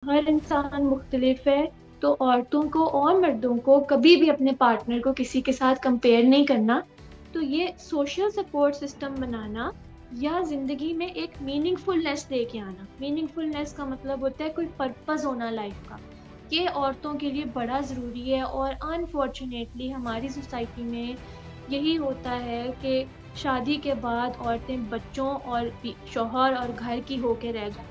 हर इंसान मुख्तलिफ है। तो औरतों को और मर्दों को कभी भी अपने पार्टनर को किसी के साथ कंपेयर नहीं करना। तो ये सोशल सपोर्ट सिस्टम बनाना या जिंदगी में एक मीनिंगफुलनेस लेके आना। मीनिंगफुलनेस का मतलब होता है कोई पर्पस होना लाइफ का। ये औरतों के लिए बड़ा जरूरी है और अनफॉर्चुनेटली हमारी सोसाइटी में यही होता है कि शादी के बाद औरतें बच्चों और शौहर और घर की होके रह जाती हैं।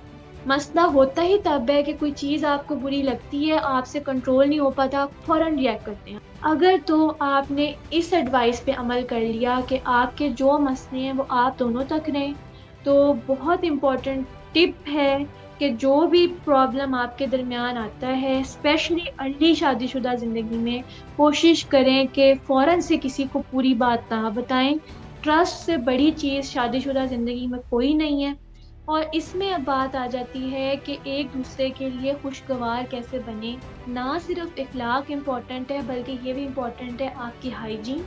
मसला होता ही तब है कि कोई चीज आपको बुरी लगती है, आपसे कंट्रोल नहीं हो पाता, आप फौरन रिएक्ट करते हैं। अगर तो आपने इस एडवाइस पे अमल कर लिया कि आपके जो मसले हैं वो आप दोनों तक रहें, तो बहुत इम्पोर्टेंट टिप है कि जो भी प्रॉब्लम आपके दरमियान आता है, स्पेशली अर्ली शादीशुदा जिंदगी में, कोशिश करें कि फौरन से किसी को पूरी बात ना बताएं। ट्रस्ट से बड़ी चीज शादीशुदा जिंदगी में कोई नहीं है। और इसमें अब बात आ जाती है कि एक दूसरे के लिए खुशगवार कैसे बने। ना सिर्फ इखलाक इम्पोर्टेंट है बल्कि ये भी इम्पोर्टेंट है आपकी हाइजीन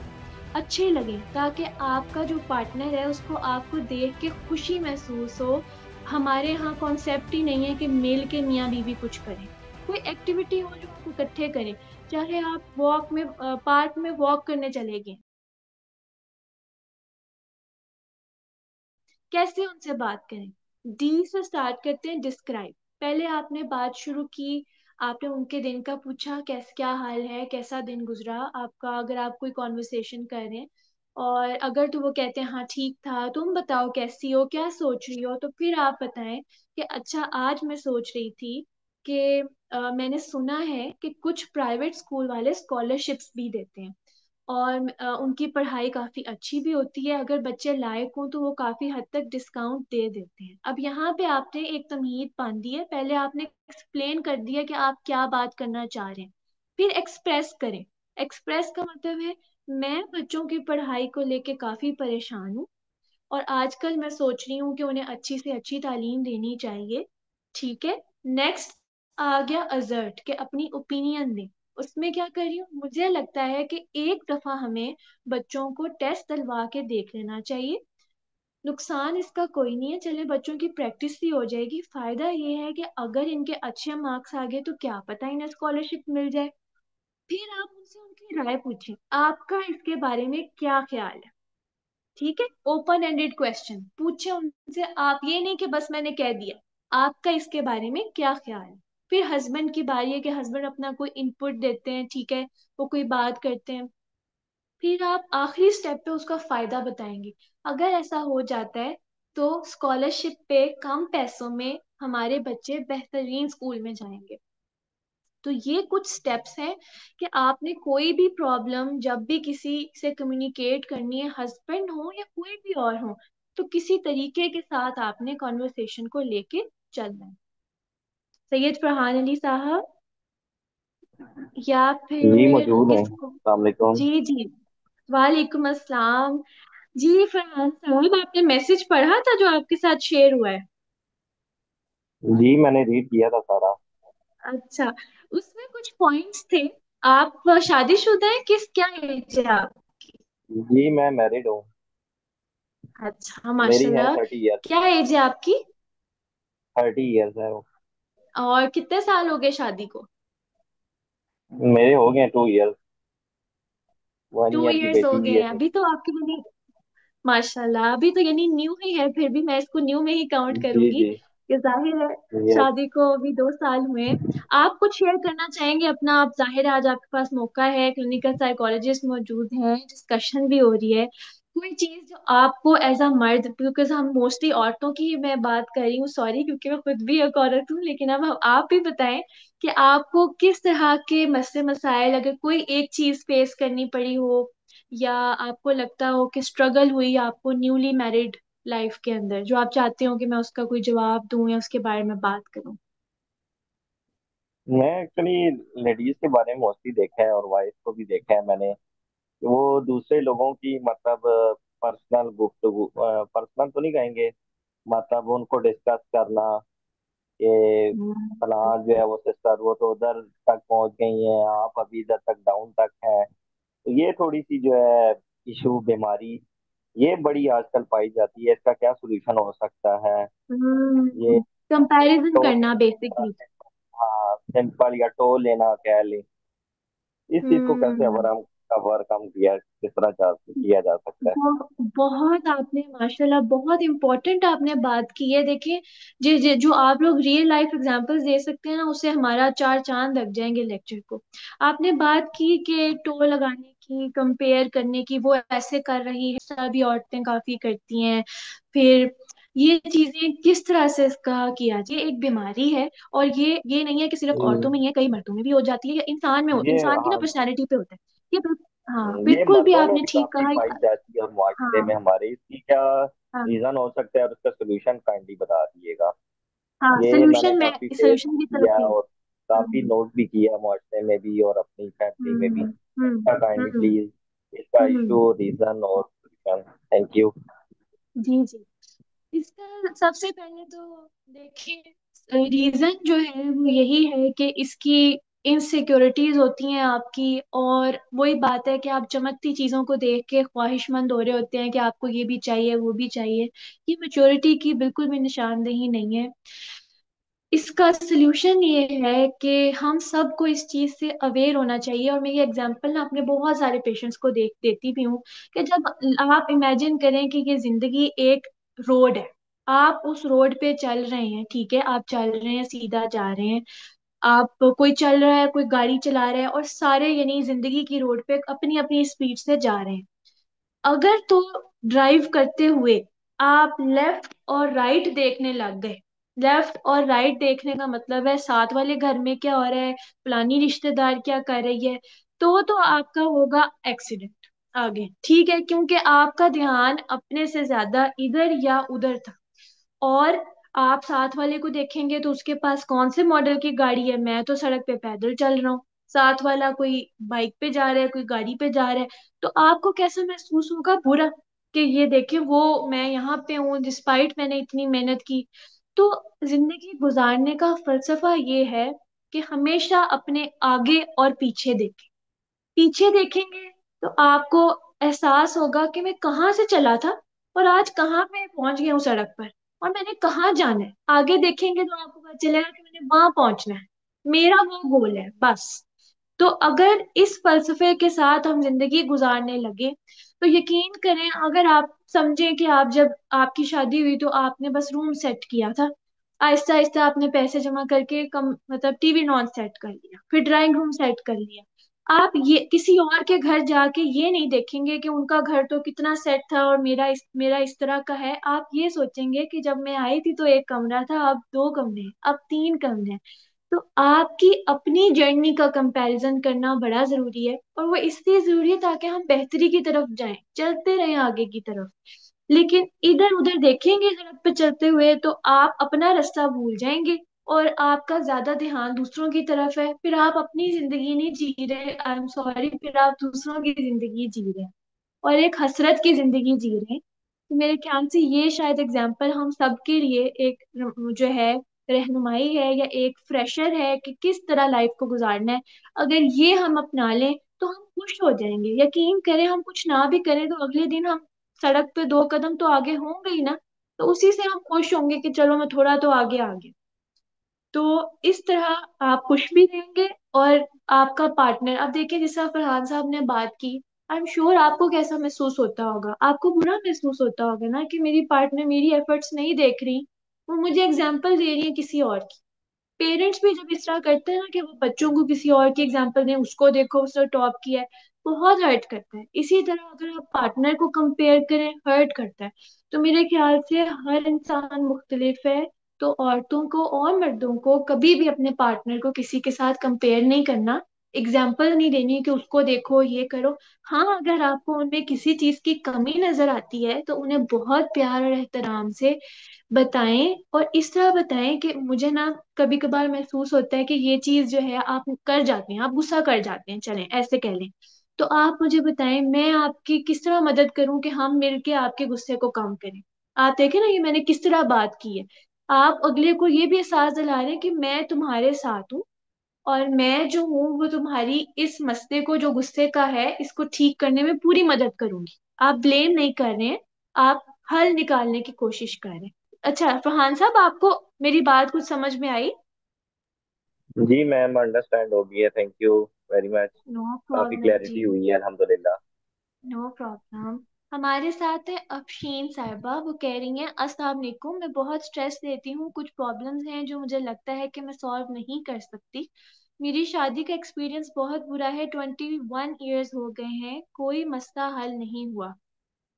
अच्छे लगे, ताकि आपका जो पार्टनर है उसको आपको देख के खुशी महसूस हो। हमारे यहाँ कॉन्सेप्ट ही नहीं है कि मिल के मियाँ बीवी कुछ करें। कोई एक्टिविटी हो जो आप इकट्ठे करें, चाहे आप वॉक में पार्क में वॉक करने चले गए, कैसे उनसे बात करें। डी से स्टार्ट करते हैं, डिस्क्राइब। पहले आपने बात शुरू की, आपने उनके दिन का पूछा, कैसे क्या हाल है, कैसा दिन गुजरा आपका, अगर आप कोई कॉन्वर्सेशन कर रहे हैं। और अगर तो वो कहते हैं हाँ ठीक था, तुम बताओ कैसी हो, क्या सोच रही हो, तो फिर आप बताएं कि अच्छा आज मैं सोच रही थी कि मैंने सुना है कि कुछ प्राइवेट स्कूल वाले स्कॉलरशिप्स भी देते हैं और उनकी पढ़ाई काफी अच्छी भी होती है। अगर बच्चे लायक हों तो वो काफी हद तक डिस्काउंट दे देते हैं। अब यहाँ पे आपने एक तमहीद बांधी है, पहले आपने एक्सप्लेन कर दिया कि आप क्या बात करना चाह रहे हैं, फिर एक्सप्रेस करें। एक्सप्रेस का मतलब है मैं बच्चों की पढ़ाई को लेके काफी परेशान हूँ और आजकल मैं सोच रही हूँ कि उन्हें अच्छी से अच्छी तालीम देनी चाहिए। ठीक है। नेक्स्ट आ गया अजर्ट के अपनी ओपिनियन दें। उसमें क्या कर रही हूँ, मुझे लगता है कि एक दफा हमें बच्चों को टेस्ट दिलवा के देख लेना चाहिए। नुकसान इसका कोई नहीं है, चले बच्चों की प्रैक्टिस भी हो जाएगी। फायदा ये है कि अगर इनके अच्छे मार्क्स आ गए तो क्या पता इन्हें स्कॉलरशिप मिल जाए। फिर आप उनसे उनकी राय पूछें, आपका इसके बारे में क्या ख्याल है। ठीक है, ओपन एंडेड क्वेश्चन पूछे उनसे, आप ये नहीं कि बस मैंने कह दिया, आपका इसके बारे में क्या ख्याल है। फिर हस्बैंड की बारी है कि हस्बैंड अपना कोई इनपुट देते हैं, ठीक है, वो कोई बात करते हैं। फिर आप आखिरी स्टेप पे उसका फायदा बताएंगे। अगर ऐसा हो जाता है तो स्कॉलरशिप पे कम पैसों में हमारे बच्चे बेहतरीन स्कूल में जाएंगे। तो ये कुछ स्टेप्स हैं कि आपने कोई भी प्रॉब्लम जब भी किसी से कम्युनिकेट करनी है, हस्बैंड हो या कोई भी और हो, तो किसी तरीके के साथ आपने कॉन्वर्सेशन को लेके चलना है। सैयद फरहान अली साहब, या जी फिर मौजूद हैं। किसको। अस्सलाम वालेकुम। जी जी, वालेकुम अस्सलाम। जी फरहान साहब, आपने मैसेज पढ़ा था जो आपके साथ शेयर हुआ है। जी मैंने रीड किया था सारा। अच्छा, उसमें कुछ पॉइंट्स थे। आप शादीशुदा हैं, किस क्या एज है आप। जी मैं मैरिड हूँ। अच्छा मेरी है माशाल्लाह। 30 ईयर्स। क्या एज है आपकी। 30 ईयर्स है वो। और कितने साल हो गए शादी को। मेरे हो गए 2 ईयर्स। वन टू ईयर की इयर्स हो बेटी गए भी है हैं मेरी। अभी तो आपके लिए। माशाल्लाह, अभी तो यानी न्यू ही है, फिर भी मैं इसको न्यू में ही काउंट जी करूंगी जी। कि जाहिर है यस। शादी को अभी 2 साल हुए हैं। आप कुछ शेयर करना चाहेंगे अपना। आप जाहिर है आज आपके पास मौका है, क्लिनिकल साइकोलॉजिस्ट मौजूद हैं, डिस्कशन भी हो रही है। कोई चीज जो आपको एज अ मर्द, बिकॉज हम मोस्टली औरतों की ही मैं बात कर रही हूँ, सॉरी, क्योंकि मैं खुद भी एक औरत हूँ, लेकिन अब आप भी बताएं कि आपको किस तरह के मसले मसाइल, अगर कोई एक चीज फेस करनी पड़ी हो या आपको लगता हो कि स्ट्रगल हुई आपको न्यूली मैरिड लाइफ के अंदर, जो आप चाहते हो कि मैं उसका कोई जवाब दूं या उसके बारे में बात करूं। मैं एक्चुअली लेडीज के बारे में मोस्टली देखा है और वाइफ को भी देखा है मैंने कि वो दूसरे लोगों की मतलब पर्सनल गुफ्तगू, पर्सनल तो नहीं कहेंगे, मतलब उनको डिस्कस करना कि हम्म। फलां जो है वो सिस्टर वो तो उधर तक पहुंच गई हैं, आप अभी इधर तक डाउन तक हैं। तो ये थोड़ी सी जो है इशू बीमारी ये बड़ी आजकल पाई जाती है। इसका क्या सोल्यूशन हो सकता है? ये कंपैरिजन तो करना बेसिकली। सिंपल या टो लेना कह ले, इस चीज को कैसे हम्म। ओवरकम किया, किस तरह किया जा सकता है? बहुत आपने माशाल्लाह बहुत इम्पोर्टेंट आपने बात की है। देखिए, जो आप लोग रियल लाइफ एग्जांपल्स दे सकते हैं ना, उससे हमारा चार चांद लग जाएंगे लेक्चर को। आपने बात की कि टोल लगाने की, कंपेयर करने की, वो ऐसे कर रही है, सभी औरतें काफी करती हैं। फिर ये चीजें किस तरह से इसका किया जाए, ये एक बीमारी है। और ये नहीं है कि सिर्फ औरतों में ही है, कई मर्दों में भी हो जाती है, या इंसान में हो, ये इंसान की ना हाँ, पर्सनैलिटी पे होता है। ये हाँ ये बिल्कुल भी मर्दों में आपने भी ठीक काफी कहा। पाई जाती है और मुआशरे हाँ में हमारे, इसकी क्या हाँ रीजन हो सकता है और उसका सोल्यूशन काइंडली बता दीजिएगा। हाँ, ये मैंने सोल्यूशन में काफी फेस सोल्यूशन की तरफ किया है ही। और काफी हम्म नोट भी किया है मुआशरे में भी और अपनी फैमिली में भी। हम्म हम्म काइंडली हम्म प्लीज इसका हम्म। इशू, रीजन और सोल्यूशन। Thank you. जी जी। इसका सबसे पहले तो देखिए, रीजन जो है वो यही है कि इसकी इनसिक्योरिटीज होती हैं आपकी। और वही बात है कि आप चमकती चीजों को देख के ख्वाहिशमंद हो रहे होते हैं कि आपको ये भी चाहिए वो भी चाहिए। ये मेच्योरिटी की बिल्कुल भी निशानदेही नहीं है। इसका सोल्यूशन ये है कि हम सबको इस चीज से अवेयर होना चाहिए। और मैं ये एग्जांपल ना अपने बहुत सारे पेशेंट्स को देती भी हूँ कि जब आप इमेजिन करें कि ये जिंदगी एक रोड है, आप उस रोड पे चल रहे हैं, ठीक है, आप चल रहे हैं, सीधा जा रहे हैं। आप, कोई चल रहा है, कोई गाड़ी चला रहा है, और सारे यानी जिंदगी की रोड पे अपनी अपनी स्पीड से जा रहे हैं। अगर तो ड्राइव करते हुए आप लेफ्ट और राइट देखने लग गए, लेफ्ट और राइट देखने का मतलब है साथ वाले घर में क्या हो रहा है, फलानी रिश्तेदार क्या कर रही है, तो आपका होगा एक्सीडेंट आगे, ठीक है, क्योंकि आपका ध्यान अपने से ज्यादा इधर या उधर था। और आप साथ वाले को देखेंगे तो उसके पास कौन से मॉडल की गाड़ी है, मैं तो सड़क पे पैदल चल रहा हूँ, साथ वाला कोई बाइक पे जा रहा है, कोई गाड़ी पे जा रहा है। तो आपको कैसा महसूस होगा? बुरा, कि ये देखे वो, मैं यहाँ पे हूँ डिस्पाइट मैंने इतनी मेहनत की। तो जिंदगी गुजारने का फलसफा ये है कि हमेशा अपने आगे और पीछे देखें। पीछे देखेंगे तो आपको एहसास होगा कि मैं कहाँ से चला था और आज कहाँ पे पहुंच गया हूँ सड़क पर, और मैंने कहाँ जाना है। आगे देखेंगे तो आपको पता चलेगा कि मैंने वहां पहुंचना है, मेरा वो गोल है बस। तो अगर इस फलसफे के साथ हम जिंदगी गुजारने लगे, तो यकीन करें, अगर आप समझें कि आप जब आपकी शादी हुई तो आपने बस रूम सेट किया था, आहिस्ता आहिस्ता आपने पैसे जमा करके कम मतलब टीवी नॉन सेट कर लिया, फिर ड्राइंग रूम सेट कर लिया। आप ये किसी और के घर जाके ये नहीं देखेंगे कि उनका घर तो कितना सेट था और मेरा इस तरह का है। आप ये सोचेंगे कि जब मैं आई थी तो एक कमरा था, अब दो कमरे हैं, अब तीन कमरे हैं। तो आपकी अपनी जर्नी का कंपैरिजन करना बड़ा जरूरी है, और वो इसलिए जरूरी है ताकि हम बेहतरी की तरफ जाएं, चलते रहें आगे की तरफ। लेकिन इधर उधर देखेंगे सड़क पे चलते हुए तो आप अपना रास्ता भूल जाएंगे, और आपका ज्यादा ध्यान दूसरों की तरफ है, फिर आप अपनी जिंदगी नहीं जी रहे, आई एम सॉरी, फिर आप दूसरों की जिंदगी जी रहे हैं, और एक हसरत की जिंदगी जी रहे हैं। तो मेरे ख्याल से ये शायद एग्जाम्पल हम सबके लिए एक जो है रहनुमाई है, या एक फ्रेशर है कि किस तरह लाइफ को गुजारना है। अगर ये हम अपना लें तो हम खुश हो जाएंगे। यकीन करें, हम कुछ ना भी करें तो अगले दिन हम सड़क पे दो कदम तो आगे होंगे ही ना, तो उसी से हम खुश होंगे कि चलो मैं थोड़ा तो आगे आ गया। तो इस तरह आप खुश भी रहेंगे, और आपका पार्टनर, अब देखिए जिस तरह फरहान साहब ने बात की, आई एम श्योर आपको कैसा महसूस होता होगा, आपको बुरा महसूस होता होगा ना कि मेरी पार्टनर मेरी एफर्ट्स नहीं देख रही, वो मुझे एग्जाम्पल दे रही है किसी और की। पेरेंट्स भी जब इस तरह करते हैं ना कि वो बच्चों को किसी और की एग्जाम्पल दें, उसको देखो उसने टॉप किया है, बहुत हर्ट करता है। इसी तरह अगर आप पार्टनर को कंपेयर करें, हर्ट करता है। तो मेरे ख्याल से हर इंसान मुख्तलिफ है, तो औरतों को और मर्दों को कभी भी अपने पार्टनर को किसी के साथ कंपेयर नहीं करना, एग्जाम्पल नहीं देनी कि उसको देखो ये करो। हाँ, अगर आपको उनमें किसी चीज की कमी नजर आती है तो उन्हें बहुत प्यार और एहतराम से बताएं, और इस तरह बताएं कि मुझे ना कभी कभार महसूस होता है कि ये चीज जो है आप कर जाते हैं, आप गुस्सा कर जाते हैं, चलें ऐसे कह लें। तो आप मुझे बताएं, मैं आपकी किस तरह मदद करूं कि हम मिलके आपके गुस्से को कम करें। आप देखें ना, ये मैंने किस तरह बात की है। आप अगले को ये भी एहसास दिला रहे हैं कि मैं तुम्हारे साथ हूँ, और मैं जो हूँ वो तुम्हारी इस मसले को, जो गुस्से का है, इसको ठीक करने में पूरी मदद करूंगी। आप ब्लेम नहीं कर रहे हैं, आप हल निकालने की कोशिश कर रहे हैं। अच्छा फरहान साहब, आपको मेरी बात कुछ समझ में आई? जी मैम, अंडरस्टैंड हो गई है, thank you very much. No काफी प्रॉब्लम जी। क्लैरिटी हुई है, अल्हम्दुलिल्लाह। No problem. हमारे साथ है अफशीन साहिबा, वो कह रही हैं अस्सलाम वालेकुम, मैं बहुत स्ट्रेस लेती हूँ, कुछ प्रॉब्लम्स हैं जो मुझे लगता है कि मैं सॉल्व नहीं कर सकती। मेरी शादी का एक्सपीरियंस बहुत बुरा है, 21 ईयर्स हो गए हैं, कोई मसला हल नहीं हुआ।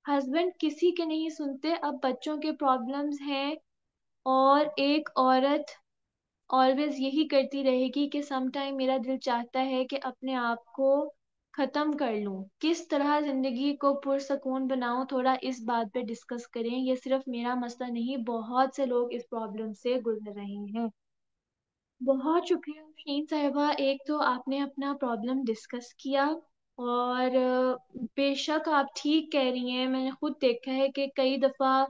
हस्बैंड किसी के नहीं सुनते, अब बच्चों के प्रॉब्लम्स हैं। और एक औरत ऑलवेज यही करती रहेगी कि सम टाइम मेरा दिल चाहता है कि अपने आप को खत्म कर लूं। किस तरह जिंदगी को पुरसकून बनाऊं, थोड़ा इस बात पे डिस्कस करें। ये सिर्फ मेरा मसला नहीं, बहुत से लोग इस प्रॉब्लम से गुजर रहे हैं। बहुत शुक्रिया शीन साहिबा, एक तो आपने अपना प्रॉब्लम डिस्कस किया। और बेशक आप ठीक कह रही हैं, मैंने खुद देखा है कि कई दफा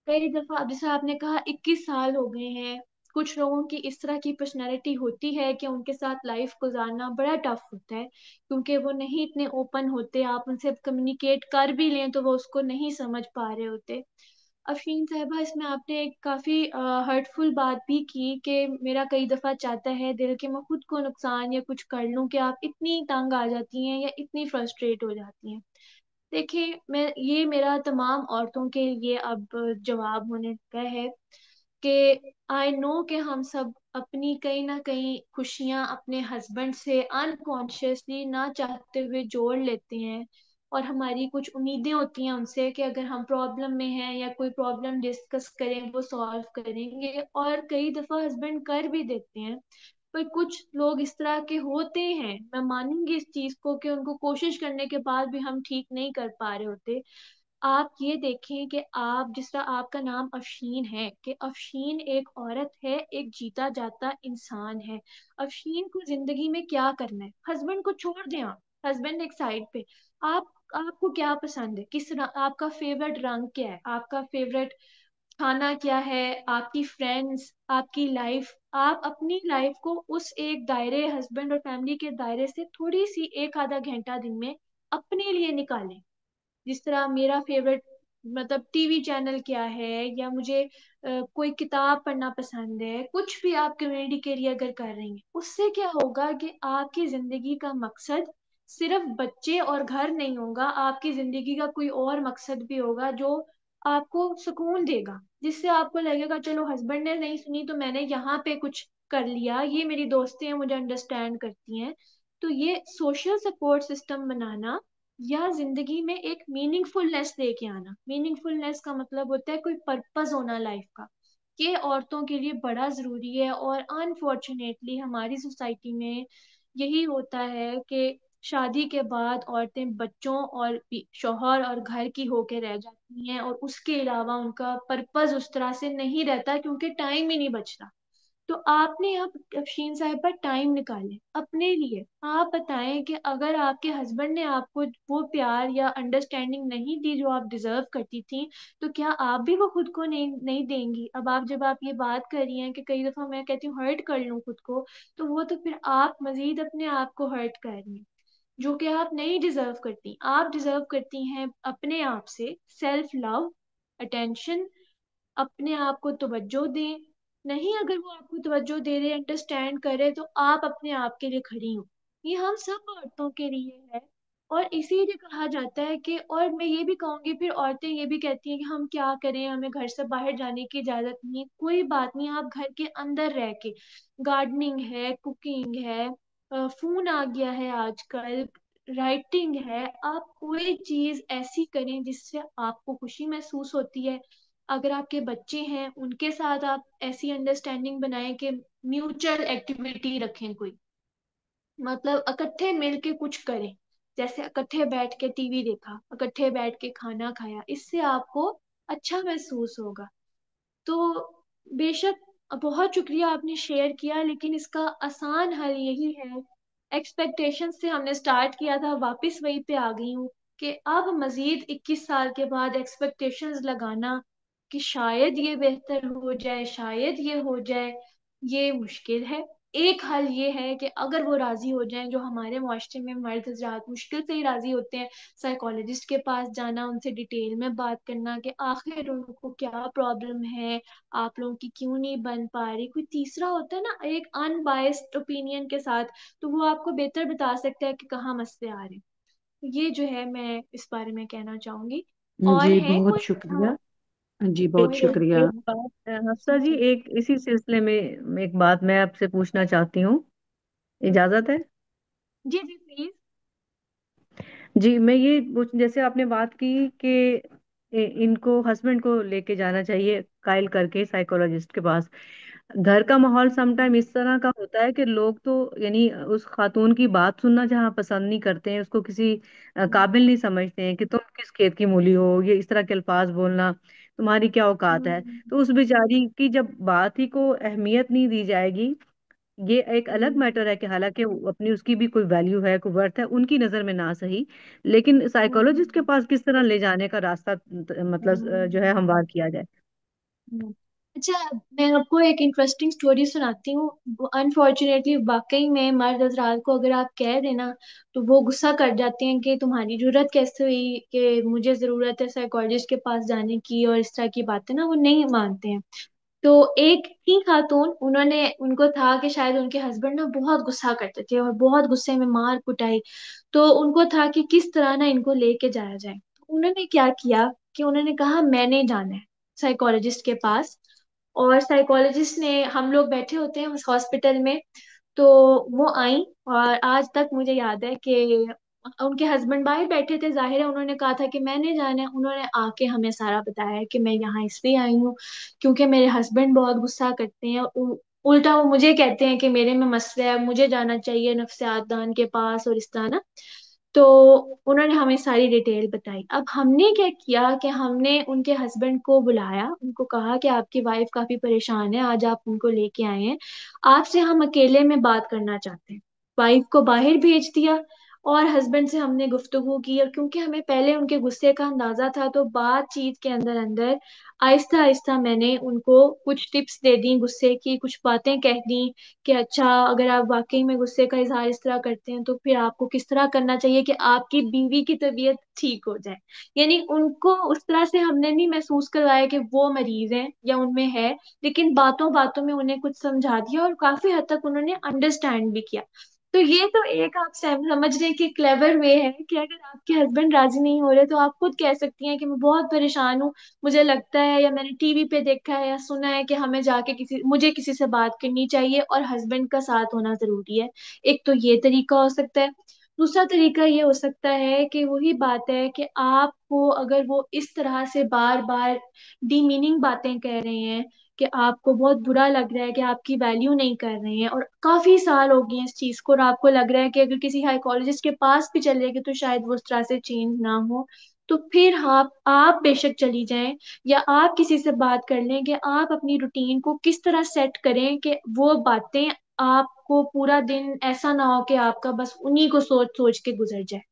अब जैसे आपने कहा 21 साल हो गए हैं। कुछ लोगों की इस तरह की पर्सनैलिटी होती है कि उनके साथ लाइफ गुजारना बड़ा टफ होता है, क्योंकि वो नहीं इतने ओपन होते। आप उनसे कम्युनिकेट कर भी लें तो वो उसको नहीं समझ पा रहे होते। अफरीन साहिबा, इसमें आपने एक काफी हर्टफुल बात भी की कि मेरा कई दफा चाहता है दिल कि मैं खुद को नुकसान या कुछ कर लूं, कि आप इतनी तंग आ जाती हैं या इतनी फ्रस्ट्रेट हो जाती हैं। देखिए, मैं ये मेरा तमाम औरतों के लिए अब जवाब होने लगा है कि आई नो कि हम सब अपनी कहीं ना कहीं खुशियां अपने हस्बैंड से अनकॉन्शियसली ना चाहते हुए जोड़ लेते हैं। और हमारी कुछ उम्मीदें होती हैं उनसे कि अगर हम प्रॉब्लम में हैं या कोई प्रॉब्लम डिस्कस करें वो सॉल्व करेंगे, और कई दफा हस्बैंड कर भी देते हैं। पर कुछ लोग इस तरह के होते हैं, मैं मानूंगी इस चीज को कि उनको कोशिश करने के बाद भी हम ठीक नहीं कर पा रहे होते। आप ये देखें कि आप जिस तरह आपका नाम अफशीन है, कि अफशीन एक औरत है, एक जीता जाता इंसान है। अफशीन को जिंदगी में क्या करना है, हस्बैंड को छोड़ दें आप, हस्बैंड एक साइड पे। आप आपको क्या पसंद है, किस रंग, आपका फेवरेट रंग क्या है, आपका फेवरेट खाना क्या है, आपकी फ्रेंड्स, आपकी लाइफ। आप अपनी लाइफ को उस एक दायरे, हस्बैंड और फैमिली के दायरे से थोड़ी सी एक आधा घंटा दिन में अपने लिए निकालें। जिस तरह मेरा फेवरेट मतलब टीवी चैनल क्या है, या मुझे कोई किताब पढ़ना पसंद है, कुछ भी आप कम्युनिटी के लिए अगर कर रही हैं, उससे क्या होगा कि आपकी जिंदगी का मकसद सिर्फ बच्चे और घर नहीं होगा, आपकी जिंदगी का कोई और मकसद भी होगा जो आपको सुकून देगा, जिससे आपको लगेगा चलो हस्बैंड ने नहीं सुनी तो मैंने यहाँ पे कुछ कर लिया, ये मेरी दोस्तें हैं मुझे अंडरस्टैंड करती हैं। तो ये सोशल सपोर्ट सिस्टम बनाना, या जिंदगी में एक मीनिंगफुलनेस लेके आना। मीनिंगफुलनेस का मतलब होता है कोई पर्पस होना लाइफ का। ये औरतों के लिए बड़ा जरूरी है, और अनफॉर्चुनेटली हमारी सोसाइटी में यही होता है कि शादी के बाद औरतें बच्चों और शौहर और घर की होके रह जाती हैं, और उसके अलावा उनका पर्पस उस तरह से नहीं रहता क्योंकि टाइम ही नहीं बचता। तो आपने अब अफशीन साहब पर टाइम निकाले अपने लिए। आप बताएं कि अगर आपके हस्बैंड ने आपको वो प्यार या अंडरस्टैंडिंग नहीं दी जो आप डिजर्व करती थी, तो क्या आप भी वो खुद को नहीं नहीं देंगी। अब आप जब आप ये बात कर रही हैं कि कई दफा मैं कहती हूँ हर्ट कर लूं खुद को, तो वो तो फिर आप मजीद अपने आप को हर्ट कर रही हैं, जो कि आप नहीं डिजर्व करती। आप डिजर्व करती हैं अपने आप से सेल्फ लव, अटेंशन, अपने आप को तवज्जो दें। नहीं, अगर वो आपको तवज्जो दे रहे, अंडरस्टैंड करे, तो आप अपने आप के लिए खड़ी हो। ये हम सब औरतों के लिए है। और इसीलिए कहा जाता है कि, और मैं ये भी कहूंगी, फिर औरतें ये भी कहती हैं कि हम क्या करें, हमें घर से बाहर जाने की इजाजत नहीं है। कोई बात नहीं, आप घर के अंदर रह के गार्डनिंग है, कुकिंग है, फोन आ गया है आजकल, राइटिंग है, आप कोई चीज ऐसी करें जिससे आपको खुशी महसूस होती है। अगर आपके बच्चे हैं उनके साथ आप ऐसी अंडरस्टैंडिंग बनाएं कि म्यूचुअल एक्टिविटी रखें कोई, मतलब इकट्ठे मिलके कुछ करें। जैसे इकट्ठे बैठ के टीवी देखा, इकट्ठे बैठ के खाना खाया, इससे आपको अच्छा महसूस होगा। तो बेशक बहुत शुक्रिया आपने शेयर किया, लेकिन इसका आसान हल यही है। एक्सपेक्टेशन से हमने स्टार्ट किया था, वापस वहीं पे आ गई हूँ कि अब मजीद 21 साल के बाद एक्सपेक्टेशंस लगाना कि शायद ये बेहतर हो जाए, शायद ये हो जाए, ये मुश्किल है। एक हल ये है कि अगर वो राजी हो जाएं, जो हमारे मुआशरे में मर्द हजरात मुश्किल से ही राजी होते हैं, साइकोलॉजिस्ट के पास जाना, उनसे डिटेल में बात करना कि आखिर उनको क्या प्रॉब्लम है, आप लोगों की क्यों नहीं बन पा रही। कोई तीसरा होता है ना, एक अनबायस्ड ओपिनियन के साथ, तो वो आपको बेहतर बता सकता है कि कहाँ मसले आ रहे हैं। तो ये जो है मैं इस बारे में कहना चाहूंगी। और जी है बहुत कोई शुक्रिया। जी बहुत कोई शुक्रिया। एक हफ्सा जी, जी एक इसी सिलसिले में एक बात मैं आपसे पूछना चाहती हूँ, इजाजत है? जी जी प्लीज। जी मैं ये पूछ, जैसे आपने बात की कि इनको हस्बैंड को लेके जाना चाहिए कायल करके साइकोलॉजिस्ट के पास। घर का माहौल समटाइम इस तरह का होता है कि लोग तो यानी उस खातून की बात सुनना जहाँ पसंद नहीं करते हैं, उसको किसी काबिल नहीं समझते हैं कि तुम किस खेत की मूली हो, ये इस तरह के अल्फाज बोलना, तुम्हारी क्या औकात है। तो उस बेचारी की जब बात ही को अहमियत नहीं दी जाएगी, ये एक अलग मैटर है कि हालांकि अपनी उसकी भी कोई वैल्यू है, कोई वर्थ है उनकी नजर में ना सही, लेकिन साइकोलॉजिस्ट के पास किस तरह ले जाने का रास्ता मतलब जो है हमवार किया जाए। हम्म। अच्छा, मैं आपको एक इंटरेस्टिंग स्टोरी सुनाती हूँ। अनफॉर्चुनेटली वाकई में मर्द हजरात को अगर आप कह देना तो वो गुस्सा कर जाते हैं कि तुम्हारी जरूरत कैसे हुई, कि मुझे जरूरत है साइकोलॉजिस्ट के पास जाने की, और इस तरह की बातें ना वो नहीं मानते हैं। तो एक थी खातून, उन्होंने उनको था कि शायद उनके हस्बैंड ना बहुत गुस्सा करते थे और बहुत गुस्से में मार कुटाई। तो उनको था कि किस तरह ना इनको लेके जाया जाए। तो उन्होंने क्या किया कि उन्होंने कहा मैंने जाना है साइकोलॉजिस्ट के पास। और साइकोलॉजिस्ट ने, हम लोग बैठे होते हैं उस हॉस्पिटल में, तो वो आई। और आज तक मुझे याद है कि उनके हस्बैंड बाहर बैठे थे, जाहिर है उन्होंने कहा था कि मैंने जाना है। उन्होंने आके हमें सारा बताया कि मैं यहाँ इसलिए आई हूँ क्योंकि मेरे हस्बैंड बहुत गुस्सा करते हैं, उल्टा वो मुझे कहते हैं कि मेरे में मसला है, मुझे जाना चाहिए नफ्सियात दान के पास और इस तरह ना। तो उन्होंने हमें सारी डिटेल बताई। अब हमने क्या किया कि हमने उनके हस्बैंड को बुलाया, उनको कहा कि आपकी वाइफ काफी परेशान है, आज आप उनको लेके आए हैं, आपसे हम अकेले में बात करना चाहते हैं। वाइफ को बाहर भेज दिया और हस्बैंड से हमने गुफ्तगू की। और क्योंकि हमें पहले उनके गुस्से का अंदाजा था, तो बातचीत के अंदर अंदर आहिस्ता आहिस्ता मैंने उनको कुछ टिप्स दे दी, गुस्से की कुछ बातें कह दी कि अच्छा, अगर आप वाकई में गुस्से का इजहार इस तरह करते हैं तो फिर आपको किस तरह करना चाहिए कि आपकी बीवी की तबीयत ठीक हो जाए। यानी उनको उस तरह से हमने नहीं महसूस करवाया कि वो मरीज हैं या उनमें है, लेकिन बातों बातों में उन्हें कुछ समझा दिया और काफी हद तक उन्होंने अंडरस्टैंड भी किया। तो ये तो एक आप समझने की क्लेवर वे है कि अगर आपके हस्बैंड राजी नहीं हो रहे तो आप खुद कह सकती हैं कि मैं बहुत परेशान हूँ, मुझे लगता है या मैंने टीवी पे देखा है या सुना है कि हमें जाके मुझे किसी से बात करनी चाहिए और हस्बैंड का साथ होना जरूरी है। एक तो ये तरीका हो सकता है। दूसरा तरीका ये हो सकता है कि वही बात है कि आपको अगर वो इस तरह से बार बार डीमीनिंग बातें कह रहे हैं कि आपको बहुत बुरा लग रहा है कि आपकी वैल्यू नहीं कर रहे हैं, और काफी साल हो गए हैं इस चीज को, और आपको लग रहा है कि अगर किसी साइकोलॉजिस्ट के पास भी चले गए तो शायद वो उस तरह से चेंज ना हो, तो फिर आप बेशक चली जाएं, या आप किसी से बात कर लें कि आप अपनी रूटीन को किस तरह सेट करें कि वो बातें, आपको पूरा दिन ऐसा ना हो कि आपका बस उन्हीं को सोच सोच के गुजर जाए,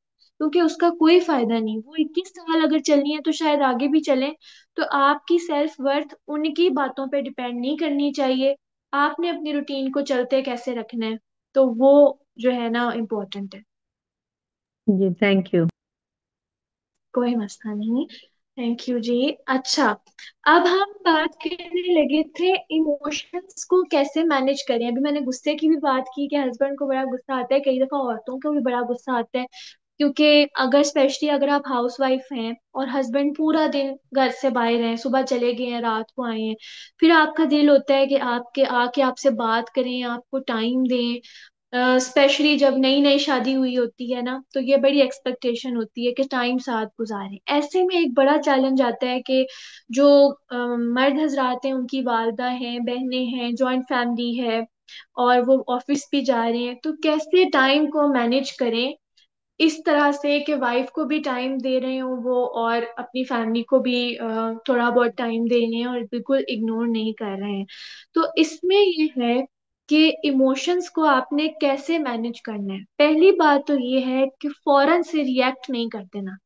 क्योंकि उसका कोई फायदा नहीं। वो 21 साल अगर चलनी है तो शायद आगे भी चलें। तो आपकी सेल्फ वर्थ उनकी बातों पे डिपेंड नहीं करनी चाहिए, आपने अपनी रूटीन को चलते कैसे रखना है, तो वो जो है ना इम्पोर्टेंट है। जी थैंक यू। कोई मसला नहीं। थैंक यू जी। अच्छा, अब हम बात करने लगे थे इमोशंस को कैसे मैनेज करें। अभी मैंने गुस्से की भी बात की कि हस्बैंड को बड़ा गुस्सा आता है, कई दफा औरतों को भी बड़ा गुस्सा आता है, क्योंकि अगर स्पेशली अगर आप हाउस वाइफ हैं और हस्बैंड पूरा दिन घर से बाहर हैं, सुबह चले गए हैं रात को आए हैं, फिर आपका दिल होता है कि आपके आके आपसे बात करें, आपको टाइम दें। स्पेशली जब नई नई शादी हुई होती है ना, तो ये बड़ी एक्सपेक्टेशन होती है कि टाइम साथ गुजारें। ऐसे में एक बड़ा चैलेंज आता है कि जो मर्द हजरात हैं, उनकी वालदा हैं, बहनें हैं, जॉइंट फैमिली है, और वो ऑफिस भी जा रहे हैं, तो कैसे टाइम को मैनेज करें इस तरह से कि वाइफ को भी टाइम दे रहे हो वो, और अपनी फैमिली को भी थोड़ा बहुत टाइम दे रहे हैं और बिल्कुल इग्नोर नहीं कर रहे हैं। तो इसमें ये है कि इमोशंस को आपने कैसे मैनेज करना है। पहली बात तो ये है कि फौरन से रिएक्ट नहीं कर देना।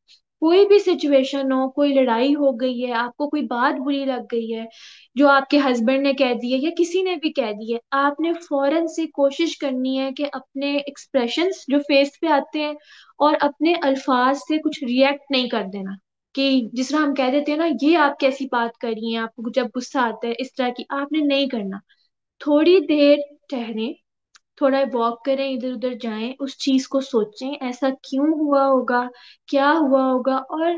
कोई भी सिचुएशन हो, कोई लड़ाई हो गई है, आपको कोई बात बुरी लग गई है जो आपके हस्बैंड ने कह दी है या किसी ने भी कह दी है, आपने फौरन से कोशिश करनी है कि अपने एक्सप्रेशंस जो फेस पे आते हैं और अपने अल्फाज से कुछ रिएक्ट नहीं कर देना। कि जिस तरह हम कह देते हैं ना, ये आप कैसी बात कर रही हैं, आपको जब गुस्सा आता है इस तरह की, आपने नहीं करना। थोड़ी देर ठहरें, थोड़ा वॉक करें, इधर उधर जाएं, उस चीज को सोचें ऐसा क्यों हुआ होगा, क्या हुआ होगा, और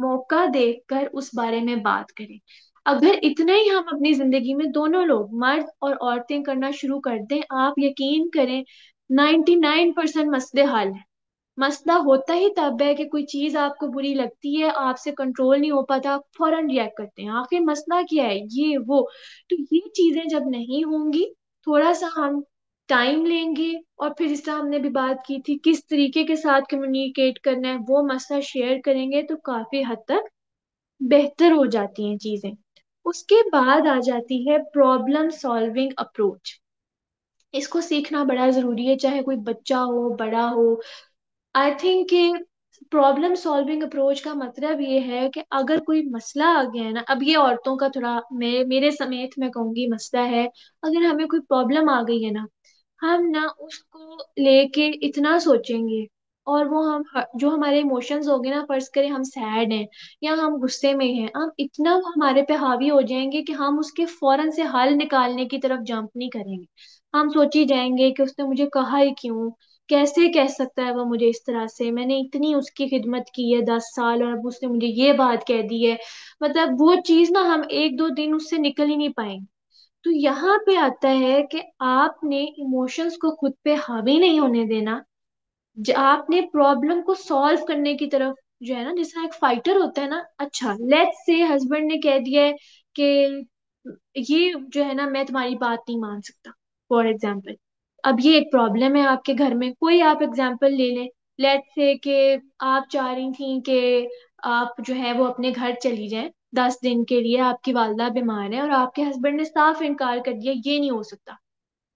मौका देखकर उस बारे में बात करें। अगर इतना ही हम अपनी जिंदगी में दोनों लोग मर्द और औरतें करना शुरू कर दें, आप यकीन करें 99% मसले हल है। मसला होता ही तब है कि कोई चीज आपको बुरी लगती है, आपसे कंट्रोल नहीं हो पाता, आप फौरन रिएक्ट करते हैं, आखिर मसला क्या है, ये वो। तो ये चीजें जब नहीं होंगी, थोड़ा सा हम टाइम लेंगे, और फिर जिस तरह हमने भी बात की थी किस तरीके के साथ कम्युनिकेट करना है, वो मसला शेयर करेंगे तो काफी हद तक बेहतर हो जाती हैं चीजें। उसके बाद आ जाती है प्रॉब्लम सॉल्विंग अप्रोच। इसको सीखना बड़ा जरूरी है, चाहे कोई बच्चा हो बड़ा हो। आई थिंक कि प्रॉब्लम सॉल्विंग अप्रोच का मतलब ये है कि अगर कोई मसला आ गया है ना, अब ये औरतों का थोड़ा मेरे समेत मैं कहूंगी मसला है। अगर हमें कोई प्रॉब्लम आ गई है ना, हम ना उसको लेके इतना सोचेंगे, और वो जो हमारे इमोशंस हो गए ना, फर्ज करें हम सैड हैं या हम गुस्से में हैं, हम इतना हमारे पे हावी हो जाएंगे कि हम उसके फौरन से हल निकालने की तरफ जंप नहीं करेंगे। हम सोची जाएंगे कि उसने मुझे कहा ही क्यों, कैसे कह सकता है वो मुझे इस तरह से, मैंने इतनी उसकी खिदमत की है 10 साल और अब उसने मुझे ये बात कह दी है। मतलब वो चीज ना हम एक दो दिन उससे निकल ही नहीं पाएंगे। तो यहाँ पे आता है कि आपने इमोशंस को खुद पे हावी नहीं होने देना। आपने प्रॉब्लम को सॉल्व करने की तरफ, जो है ना, जैसा एक फाइटर होता है ना, अच्छा लेट्स से हस्बैंड ने कह दिया है कि ये जो है ना, मैं तुम्हारी बात नहीं मान सकता, फॉर एग्जाम्पल। अब ये एक प्रॉब्लम है आपके घर में, कोई आप एग्जाम्पल ले लें। लेट्स से कि आप चाह रही थी कि आप जो है वो अपने घर चली जाएं 10 दिन के लिए, आपकी वालदा बीमार है और आपके हस्बैंड ने साफ इनकार कर दिया, ये नहीं हो सकता।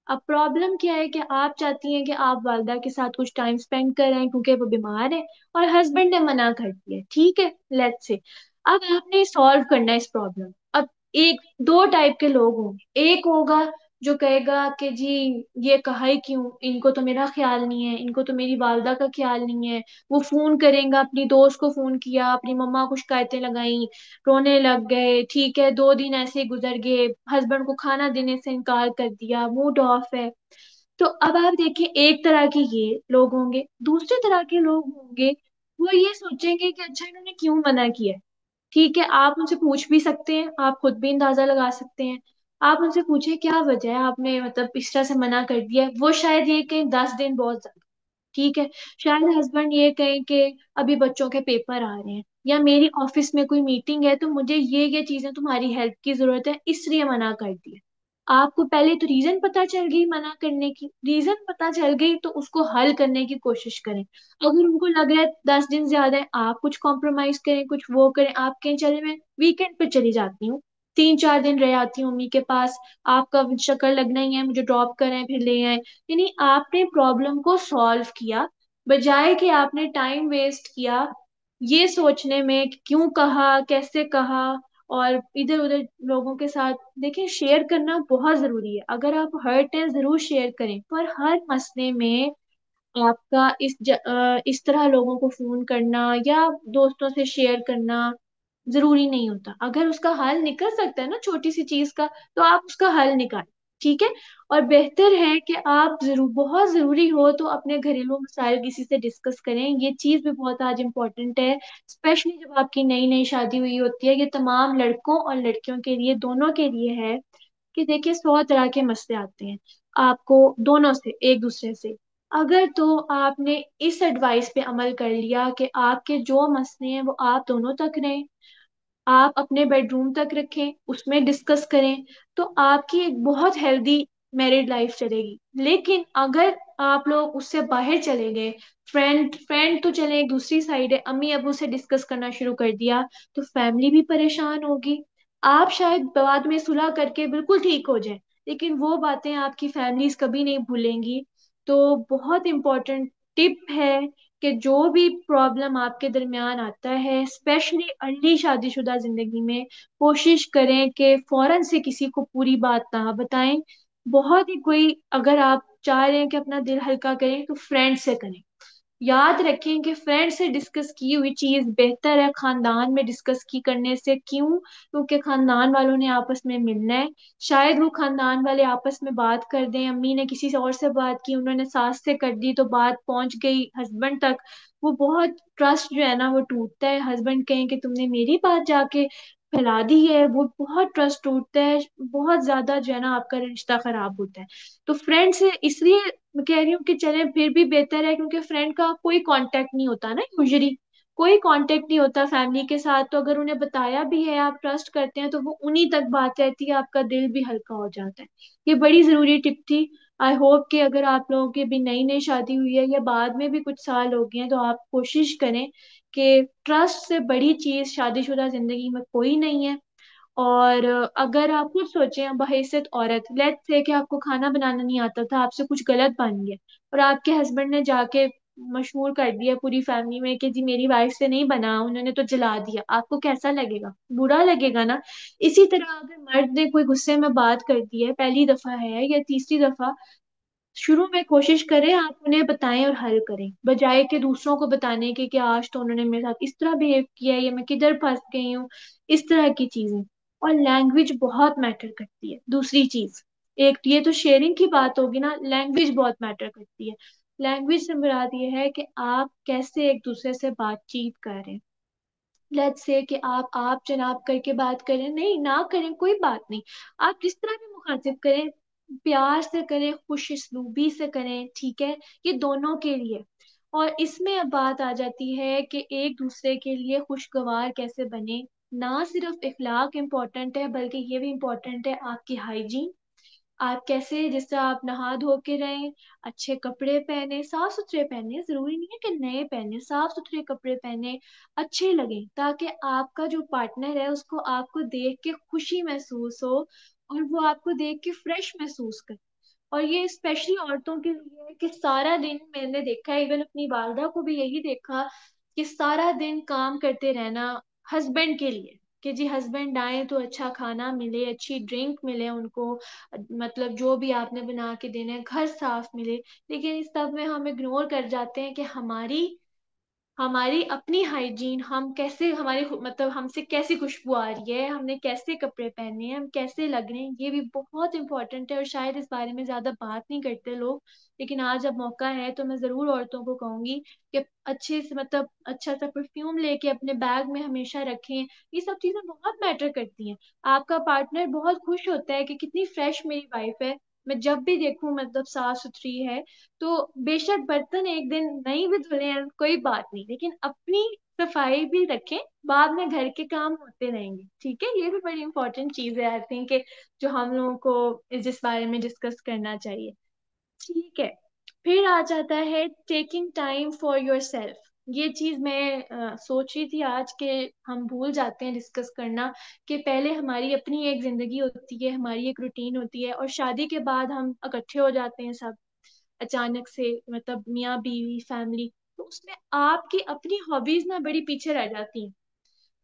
अब प्रॉब्लम क्या है कि आप चाहती हैं कि आप वालदा के साथ कुछ टाइम स्पेंड करें क्योंकि वो बीमार है, और हस्बैंड ने मना कर दिया, ठीक है, लेट्स से। अब आपने सॉल्व करना है इस प्रॉब्लम। अब एक दो टाइप के लोग होंगे, एक होगा जो कहेगा कि जी ये कहा ही क्यों, इनको तो मेरा ख्याल नहीं है, इनको तो मेरी वालदा का ख्याल नहीं है। वो फोन करेगा, अपनी दोस्त को फोन किया, अपनी मम्मा को शिकायतें लगाई, रोने लग गए, ठीक है, 2 दिन ऐसे ही गुजर गए, हस्बैंड को खाना देने से इनकार कर दिया, मूड ऑफ है। तो अब आप देखिए, एक तरह के ये लोग होंगे, दूसरे तरह के लोग होंगे, वो ये सोचेंगे कि अच्छा इन्होंने क्यों मना किया है। ठीक है, आप उनसे पूछ भी सकते हैं, आप खुद भी अंदाजा लगा सकते हैं। आप उनसे पूछे क्या वजह है, आपने मतलब इस तरह से मना कर दिया है। वो शायद ये कहें 10 दिन बहुत ज्यादा, ठीक है। शायद हस्बैंड ये कहें कि अभी बच्चों के पेपर आ रहे हैं, या मेरी ऑफिस में कोई मीटिंग है तो मुझे ये चीजें तुम्हारी हेल्प की जरूरत है, इसलिए मना कर दिया। आपको पहले तो रीजन पता चल गई मना करने की, रीजन पता चल गई तो उसको हल करने की कोशिश करें। अगर उनको लग रहा है 10 दिन ज्यादा है, आप कुछ कॉम्प्रोमाइज करें, कुछ वो करें, आप कहें चले मैं वीकेंड पे चली जाती हूँ, 3 4 दिन रह आती हूँ मम्मी के पास, आपका चक्कर लगना ही है, मुझे ड्रॉप करें फिर ले आए। यानी आपने प्रॉब्लम को सॉल्व किया, बजाय कि आपने टाइम वेस्ट किया ये सोचने में कि क्यों कहा, कैसे कहा, और इधर उधर लोगों के साथ। देखिए, शेयर करना बहुत जरूरी है, अगर आप हर्ट हैं जरूर शेयर करें, पर हर मसले में आपका इस तरह लोगों को फोन करना या दोस्तों से शेयर करना जरूरी नहीं होता। अगर उसका हल निकल सकता है ना छोटी सी चीज का, तो आप उसका हल निकालें, ठीक है। और बेहतर है कि आप जरूर, बहुत जरूरी हो तो अपने घरेलू मसाइल किसी से डिस्कस करें, ये चीज भी बहुत आज इम्पोर्टेंट है। स्पेशली जब आपकी नई नई शादी हुई होती है, ये तमाम लड़कों और लड़कियों के लिए, दोनों के लिए है। कि देखिए 100 तरह के मसले आते हैं आपको दोनों से, एक दूसरे से। अगर तो आपने इस एडवाइस पे अमल कर लिया कि आपके जो मसले हैं वो आप दोनों तक रहें, आप अपने बेडरूम तक रखें, उसमें डिस्कस करें, तो आपकी एक बहुत हेल्दी मैरिड लाइफ चलेगी। लेकिन अगर आप लोग उससे बाहर चले गए, फ्रेंड फ्रेंड तो चले, एक दूसरी साइड है, अम्मी अबू से डिस्कस करना शुरू कर दिया, तो फैमिली भी परेशान होगी। आप शायद बाद में सुलह करके बिल्कुल ठीक हो जाए, लेकिन वो बातें आपकी फैमिलीज कभी नहीं भूलेंगी। तो बहुत इंपॉर्टेंट टिप है कि जो भी प्रॉब्लम आपके दरमियान आता है, स्पेशली अर्ली शादीशुदा जिंदगी में, कोशिश करें कि फौरन से किसी को पूरी बात ना बताएं। बहुत ही कोई, अगर आप चाह रहे हैं कि अपना दिल हल्का करें तो फ्रेंड से करें। याद रखें कि फ्रेंड से डिस्कस की हुई चीज बेहतर है खानदान में डिस्कस की करने से। क्यों? क्योंकि खानदान वालों ने आपस में मिलना है। शायद वो खानदान वाले आपस में बात कर दें, अम्मी ने किसी से और से बात की, उन्होंने सास से कर दी, तो बात पहुंच गई हस्बैंड तक। वो बहुत ट्रस्ट जो है ना वो टूटता है। हस्बैंड कहें कि तुमने मेरी बात जाके फैला दी है, वो बहुत ट्रस्ट टूटता है, बहुत ज्यादा जो है ना आपका रिश्ता खराब होता है। तो फ्रेंड से इसलिए मैं कह रही हूँ कि चले फिर भी बेहतर है, क्योंकि फ्रेंड का कोई कांटेक्ट नहीं होता ना यूजुअली, कोई कांटेक्ट नहीं होता फैमिली के साथ। तो अगर उन्हें बताया भी है, आप ट्रस्ट करते हैं, तो वो उन्हीं तक बात रहती है, आपका दिल भी हल्का हो जाता है। ये बड़ी जरूरी टिप थी। आई होप कि अगर आप लोगों की भी नई नई शादी हुई है या बाद में भी कुछ साल हो गए हैं, तो आप कोशिश करें कि ट्रस्ट से बड़ी चीज शादीशुदा जिंदगी में कोई नहीं है। और अगर आप खुद सोचें बहैसियत औरत, लेट्स से कि आपको खाना बनाना नहीं आता था, आपसे कुछ गलत बन गया, और आपके हस्बैंड ने जाके मशहूर कर दिया पूरी फैमिली में कि जी मेरी वाइफ से नहीं बना, उन्होंने तो जला दिया, आपको कैसा लगेगा? बुरा लगेगा ना। इसी तरह अगर मर्द ने कोई गुस्से में बात कर दी है, पहली दफा है या तीसरी दफा, शुरू में कोशिश करें आप उन्हें बताएं और हल करें, बजाय कि दूसरों को बताने के कि आज तो उन्होंने मेरे साथ इस तरह बिहेव किया है, या मैं किधर फंस गई हूँ, इस तरह की चीजें। और लैंग्वेज बहुत मैटर करती है। दूसरी चीज, एक ये तो शेयरिंग की बात होगी ना, लैंग्वेज बहुत मैटर करती है। लैंग्वेज से मुराद ये है कि आप कैसे एक दूसरे से बातचीत कर रहे हैं। लेट्स से कि आप जनाब करके बात करें, नहीं ना करें कोई बात नहीं, आप जिस तरह भी मुखातिब करें, प्यार से करें, खुश इसलूबी से करें, ठीक है? ये दोनों के लिए। और इसमें अब बात आ जाती है कि एक दूसरे के लिए खुशगवार कैसे बने। ना सिर्फ इखलाक इम्पोर्टेंट है, बल्कि ये भी इम्पोर्टेंट है आपकी हाइजीन। आप कैसे, जिस तरह आप नहा धो के रहें, अच्छे कपड़े पहने, साफ सुथरे पहने, जरूरी नहीं है कि नए पहने, साफ सुथरे कपड़े पहने, अच्छे लगे, ताकि आपका जो पार्टनर है उसको आपको देख के खुशी महसूस हो, और वो आपको देख के फ्रेश महसूस करे। और ये स्पेशली औरतों के लिए है कि सारा दिन, मैंने देखा है, इवन अपनी वालदा को भी यही देखा, कि सारा दिन काम करते रहना हस्बैंड के लिए, कि जी हस्बैंड आए तो अच्छा खाना मिले, अच्छी ड्रिंक मिले उनको, मतलब जो भी आपने बना के देना है, घर साफ मिले। लेकिन इस सब में हम इग्नोर कर जाते हैं कि हमारी हमारी अपनी हाइजीन, हम कैसे, हमारी मतलब हमसे कैसी खुशबू आ रही है, हमने कैसे कपड़े पहने हैं, हम कैसे लग रहे हैं, ये भी बहुत इंपॉर्टेंट है। और शायद इस बारे में ज्यादा बात नहीं करते लोग, लेकिन आज अब मौका है तो मैं जरूर औरतों को कहूंगी कि अच्छे से, मतलब अच्छा सा परफ्यूम लेके अपने बैग में हमेशा रखें। ये सब चीजें बहुत मैटर करती हैं। आपका पार्टनर बहुत खुश होता है कि कितनी फ्रेश मेरी वाइफ है, मैं जब भी देखूं मतलब साफ सुथरी है। तो बेशक बर्तन एक दिन नहीं भी धुले हैं कोई बात नहीं, लेकिन अपनी सफाई भी रखें, बाद में घर के काम होते रहेंगे, ठीक है? ये भी बड़ी इंपॉर्टेंट चीज है आई थिंक, जो हम लोगों को जिस बारे में डिस्कस करना चाहिए। ठीक है। फिर आ जाता है taking time for your self. ये चीज मैं सोच रही थी आज के, हम भूल जाते हैं डिस्कस करना, कि पहले हमारी अपनी एक जिंदगी होती है, हमारी एक रूटीन होती है, और शादी के बाद हम इकट्ठे हो जाते हैं सब अचानक से, मतलब मियाँ बीवी फैमिली, तो उसमें आपकी अपनी हॉबीज ना बड़ी पीछे रह जाती हैं।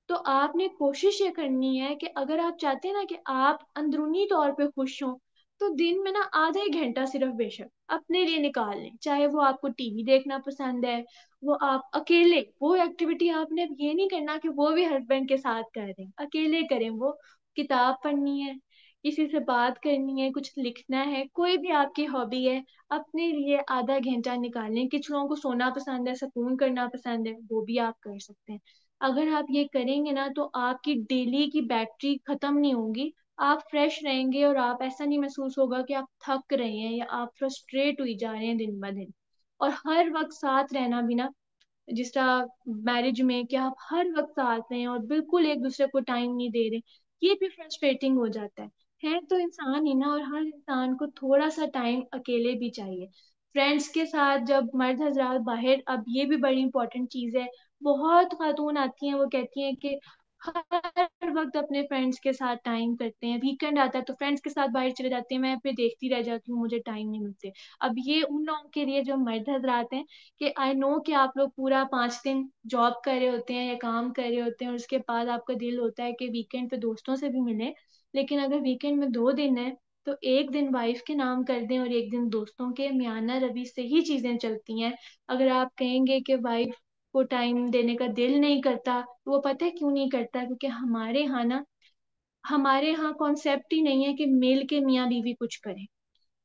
तो आपने कोशिश ये करनी है कि अगर आप चाहते हैं ना कि आप अंदरूनी तौर पे खुश हों, तो दिन में ना आधा ही घंटा सिर्फ बेशक अपने लिए निकाल लें। चाहे वो आपको टीवी देखना पसंद है, वो आप अकेले, वो एक्टिविटी आपने अब ये नहीं करना कि वो भी हस्बैंड के साथ कर रहे हैं, अकेले करें वो। किताब पढ़नी है, किसी से बात करनी है, कुछ लिखना है, कोई भी आपकी हॉबी है, अपने लिए आधा घंटा निकालें। कुछ लोगों को सोना पसंद है, सुकून करना पसंद है, वो भी आप कर सकते हैं। अगर आप ये करेंगे ना, तो आपकी डेली की बैटरी खत्म नहीं होगी, आप फ्रेश रहेंगे, और आप ऐसा नहीं महसूस होगा कि आप थक रहे हैं या आप फ्रस्ट्रेट हुई जा रहे हैं दिन ब दिन। और हर वक्त साथ रहना भी ना, जिस तरह मैरिज में कि आप हर वक्त साथ हैं और बिल्कुल एक दूसरे को टाइम नहीं दे रहे, ये भी फ्रस्ट्रेटिंग हो जाता है तो इंसान ही ना, और हर इंसान को थोड़ा सा टाइम अकेले भी चाहिए। फ्रेंड्स के साथ जब मर्द हजरात बाहर, अब ये भी बड़ी इंपॉर्टेंट चीज है, बहुत खातून आती हैं वो कहती हैं कि हर वक्त अपने फ्रेंड्स के साथ टाइम करते हैं, वीकेंड आता है तो फ्रेंड्स के साथ बाहर चले जाते हैं, मैं फिर देखती रह जाती हूँ, मुझे टाइम नहीं मिलते। अब ये उन लोगों के लिए जो मर्द हजरात हैं, कि आई नो कि आप लोग पूरा 5 दिन जॉब कर रहे होते हैं या काम कर रहे होते हैं, और उसके बाद आपका दिल होता है कि वीकेंड पे दोस्तों से भी मिले। लेकिन अगर वीकेंड में 2 दिन है, तो एक दिन वाइफ के नाम कर दें और एक दिन दोस्तों के, मियाना रवि से ही चीजें चलती हैं। अगर आप कहेंगे कि वाइफ को टाइम देने का दिल नहीं करता, तो वो पता है क्यों नहीं करता? क्योंकि हमारे यहाँ कॉन्सेप्ट ही नहीं है कि मिल के मियाँ बीवी कुछ करें।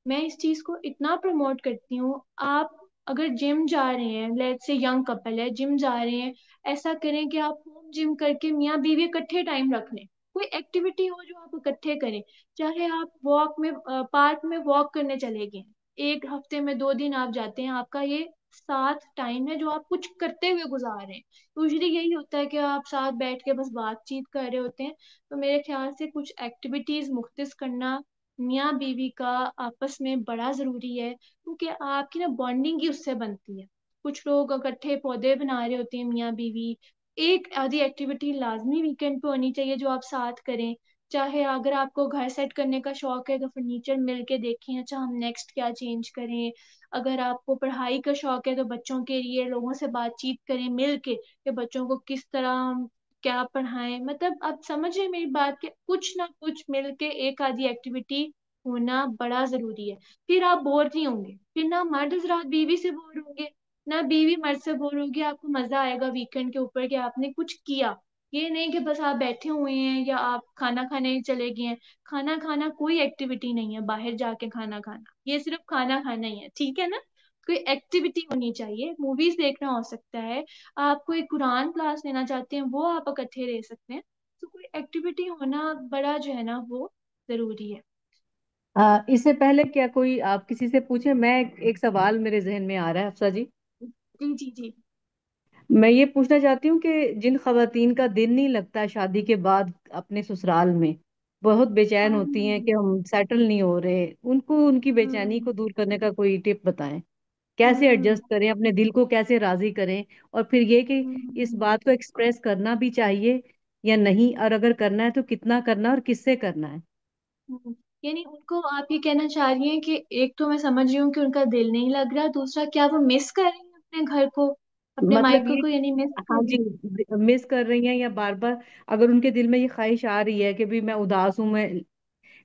मैं इस चीज को इतना प्रमोट करती हूँ। आप अगर जिम जा रहे हैं, लेट्स से यंग कपल है, जिम जा रहे हैं, ऐसा करें कि आप होम जिम करके मियाँ बीवी इकट्ठे टाइम रख लें। कोई एक्टिविटी हो जो आप इकट्ठे करें। चाहे आप वॉक में, पार्क में वॉक करने चले गए, एक हफ्ते में 2 दिन आप जाते हैं, आपका ये साथ टाइम है जो आप कुछ करते हुए गुजार रहे हैं। यूजली यही होता है कि आप साथ बैठ के बस बातचीत कर रहे होते हैं। तो मेरे ख्याल से कुछ एक्टिविटीज मुख्तस करना मियाँ बीवी का आपस में बड़ा जरूरी है, क्योंकि आपकी ना बॉन्डिंग ही उससे बनती है। कुछ लोग इकट्ठे पौधे बना रहे होते हैं मियाँ बीवी। एक आधी एक्टिविटी लाजमी वीकेंड पे होनी चाहिए जो आप साथ करें। चाहे अगर आपको घर सेट करने का शौक है तो फर्नीचर मिल के देखें, अच्छा हम नेक्स्ट क्या चेंज करें। अगर आपको पढ़ाई का शौक है तो बच्चों के लिए लोगों से बातचीत करें मिल के, कि बच्चों को किस तरह हम क्या पढ़ाएं। मतलब आप समझ रहे हैं मेरी बात, के कुछ ना कुछ मिल के एक आधी एक्टिविटी होना बड़ा जरूरी है। फिर आप बोर नहीं होंगे, फिर ना मर्द हजरात बीवी से बोर होंगे, ना बीवी मर्द से बोर होगी। आपको मजा आएगा वीकेंड के ऊपर कि आपने कुछ किया। ये नहीं कि बस आप बैठे हुए हैं या आप खाना खाने चले गए हैं। खाना खाना कोई एक्टिविटी नहीं है, बाहर जाके खाना खाना ये सिर्फ खाना खाना ही है, ठीक है ना? कोई एक्टिविटी होनी चाहिए, मूवीज देखना हो सकता है, आप कोई कुरान क्लास लेना चाहते हैं वो आप इकट्ठे ले सकते हैं। तो कोई एक्टिविटी होना बड़ा जो है ना वो जरूरी है। इससे पहले क्या कोई आप किसी से पूछे, मैं एक सवाल मेरे जहन में आ रहा है अफसा जी। जी जी जी। मैं ये पूछना चाहती हूँ कि जिन खवातीन का दिल नहीं लगता शादी के बाद अपने ससुराल में, बहुत बेचैन होती हैं कि हम्म हम सेटल नहीं हो रहे, उनको उनकी बेचैनी हम्म को दूर करने का कोई टिप बताएं। कैसे हम्म एडजस्ट करें, अपने दिल को कैसे राजी करें। और फिर ये कि इस हम्म बात को एक्सप्रेस करना भी चाहिए या नहीं, और अगर करना है तो कितना करना है और किससे करना है। यानी उनको आप ये कहना चाह रही हैं कि एक तो मैं समझ रही हूँ कि उनका दिल नहीं लग रहा, दूसरा क्या वो मिस कर रही हैं अपने घर को, अपने मतलब मायके ये को, कि यानी मिस कर हाँ रही जी, हैं। मिस कर रही हैं या बार बार अगर उनके दिल में ये ख्वाहिश आ रही है कि भी मैं उदास हूं, मैं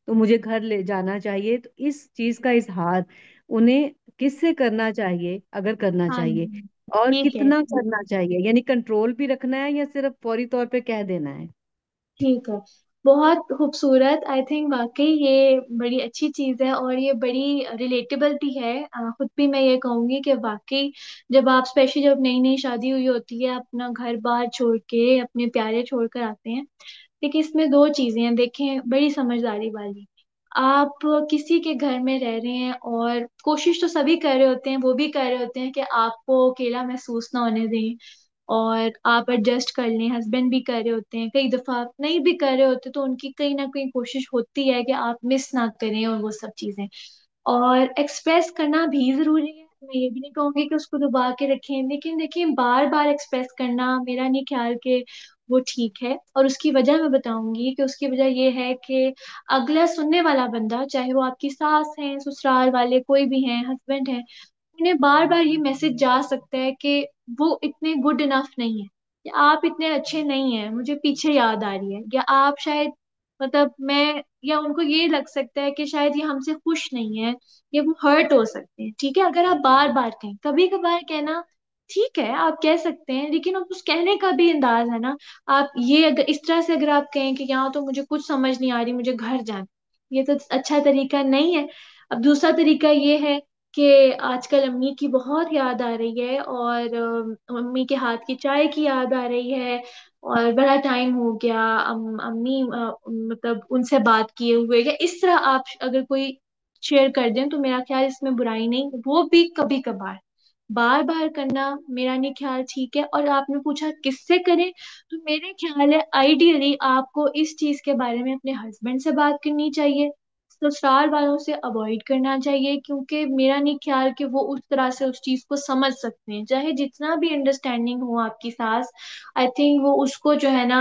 तो मुझे घर ले जाना चाहिए, तो इस चीज का इजहार उन्हें किससे करना चाहिए अगर करना हाँ चाहिए, जी, और ठीक है। कितना करना चाहिए, यानी कंट्रोल भी रखना है या सिर्फ फौरी तौर पे कह देना है। ठीक है, बहुत खूबसूरत। आई थिंक वाकई ये बड़ी अच्छी चीज है और ये बड़ी रिलेटेबल भी है। खुद भी मैं ये कहूंगी कि वाकई जब आप, स्पेशली जब नई नई शादी हुई होती है, अपना घर बार छोड़ के अपने प्यारे छोड़कर आते हैं। लेकिन इसमें दो चीजें हैं, देखें, बड़ी समझदारी वाली। आप किसी के घर में रह रहे हैं और कोशिश तो सभी कर रहे होते हैं, वो भी कर रहे होते हैं कि आपको अकेला महसूस ना होने दें और आप एडजस्ट कर लें। हस्बैंड भी कर रहे होते हैं, कई दफा आप नहीं भी कर रहे होते तो उनकी कहीं ना कहीं कोशिश होती है कि आप मिस ना करें और वो सब चीजें। और एक्सप्रेस करना भी जरूरी है, मैं ये भी नहीं कहूंगी कि उसको दबा के रखें, लेकिन देखिए बार बार एक्सप्रेस करना मेरा नहीं ख्याल के वो ठीक है। और उसकी वजह मैं बताऊंगी कि उसकी वजह ये है कि अगला सुनने वाला बंदा, चाहे वो आपकी सास है, ससुराल वाले कोई भी हैं, हस्बैंड है, उन्हें बार बार ये मैसेज जा सकता है कि वो इतने गुड इनफ नहीं है, या आप इतने अच्छे नहीं हैं, मुझे पीछे याद आ रही है, या आप शायद, मतलब मैं, या उनको ये लग सकता है कि शायद ये हमसे खुश नहीं है, या वो हर्ट हो सकते हैं। ठीक है, अगर आप बार बार कहें, कभी कभार कहना ठीक है, आप कह सकते हैं, लेकिन अब उस कहने का भी अंदाज है ना। आप ये अगर इस तरह से अगर आप कहें कि यहाँ तो मुझे कुछ समझ नहीं आ रही, मुझे घर जाना, ये तो अच्छा तरीका नहीं है। अब दूसरा तरीका ये है कि आजकल अम्मी की बहुत याद आ रही है और अम्मी के हाथ की चाय की याद आ रही है, और बड़ा टाइम हो गया अम्मी मतलब उनसे बात किए हुए, या इस तरह आप अगर कोई शेयर कर दें तो मेरा ख्याल इसमें बुराई नहीं, वो भी कभी कभार। बार बार करना मेरा नहीं ख्याल ठीक है। और आपने पूछा किससे करें, तो मेरे ख्याल है आइडियली आपको इस चीज के बारे में अपने हस्बैंड से बात करनी चाहिए। ससुराल वालों से अवॉइड करना चाहिए, क्योंकि मेरा नहीं ख्याल कि वो उस तरह से उस चीज को समझ सकते हैं, चाहे जितना भी अंडरस्टैंडिंग हो आपकी सास। आई थिंक वो उसको जो है ना,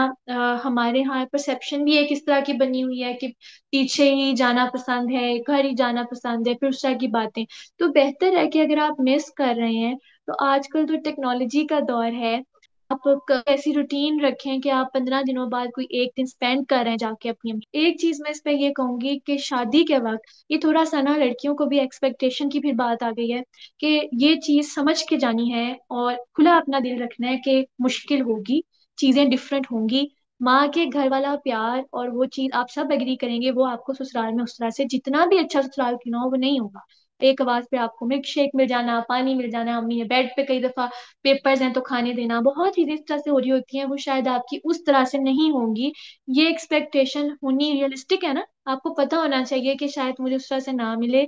हमारे यहाँ परसेप्शन भी एक इस तरह की बनी हुई है कि पीछे ही जाना पसंद है, घर ही जाना पसंद है, फिर उस तरह की बातें। तो बेहतर है कि अगर आप मिस कर रहे हैं, तो आजकल तो टेक्नोलॉजी का दौर है, आप ऐसी रूटीन रखें कि आप 15 दिनों बाद कोई एक दिन स्पेंड कर रहे हैं जाके अपनी अम्मी। एक चीज मैं इस पे ये कहूंगी कि शादी के वक्त ये थोड़ा सा ना, लड़कियों को भी एक्सपेक्टेशन की फिर बात आ गई है कि ये चीज समझ के जानी है और खुला अपना दिल रखना है कि मुश्किल होगी, चीजें डिफरेंट होंगी। माँ के घर वाला प्यार और वो चीज आप सब एग्री करेंगे, वो आपको ससुराल में उस तरह से जितना भी अच्छा ससुराल क्यों ना हो वो नहीं होगा। एक आवाज पे आपको मिल्क शेक मिल जाना, पानी मिल जाना, अम्मी ने बेड पे कई दफा पेपर्स हैं तो खाने देना, बहुत चीजें इस तरह से हो रही होती हैं, वो शायद आपकी उस तरह से नहीं होंगी। ये एक्सपेक्टेशन होनी रियलिस्टिक है ना, आपको पता होना चाहिए कि शायद मुझे उस तरह से ना मिले।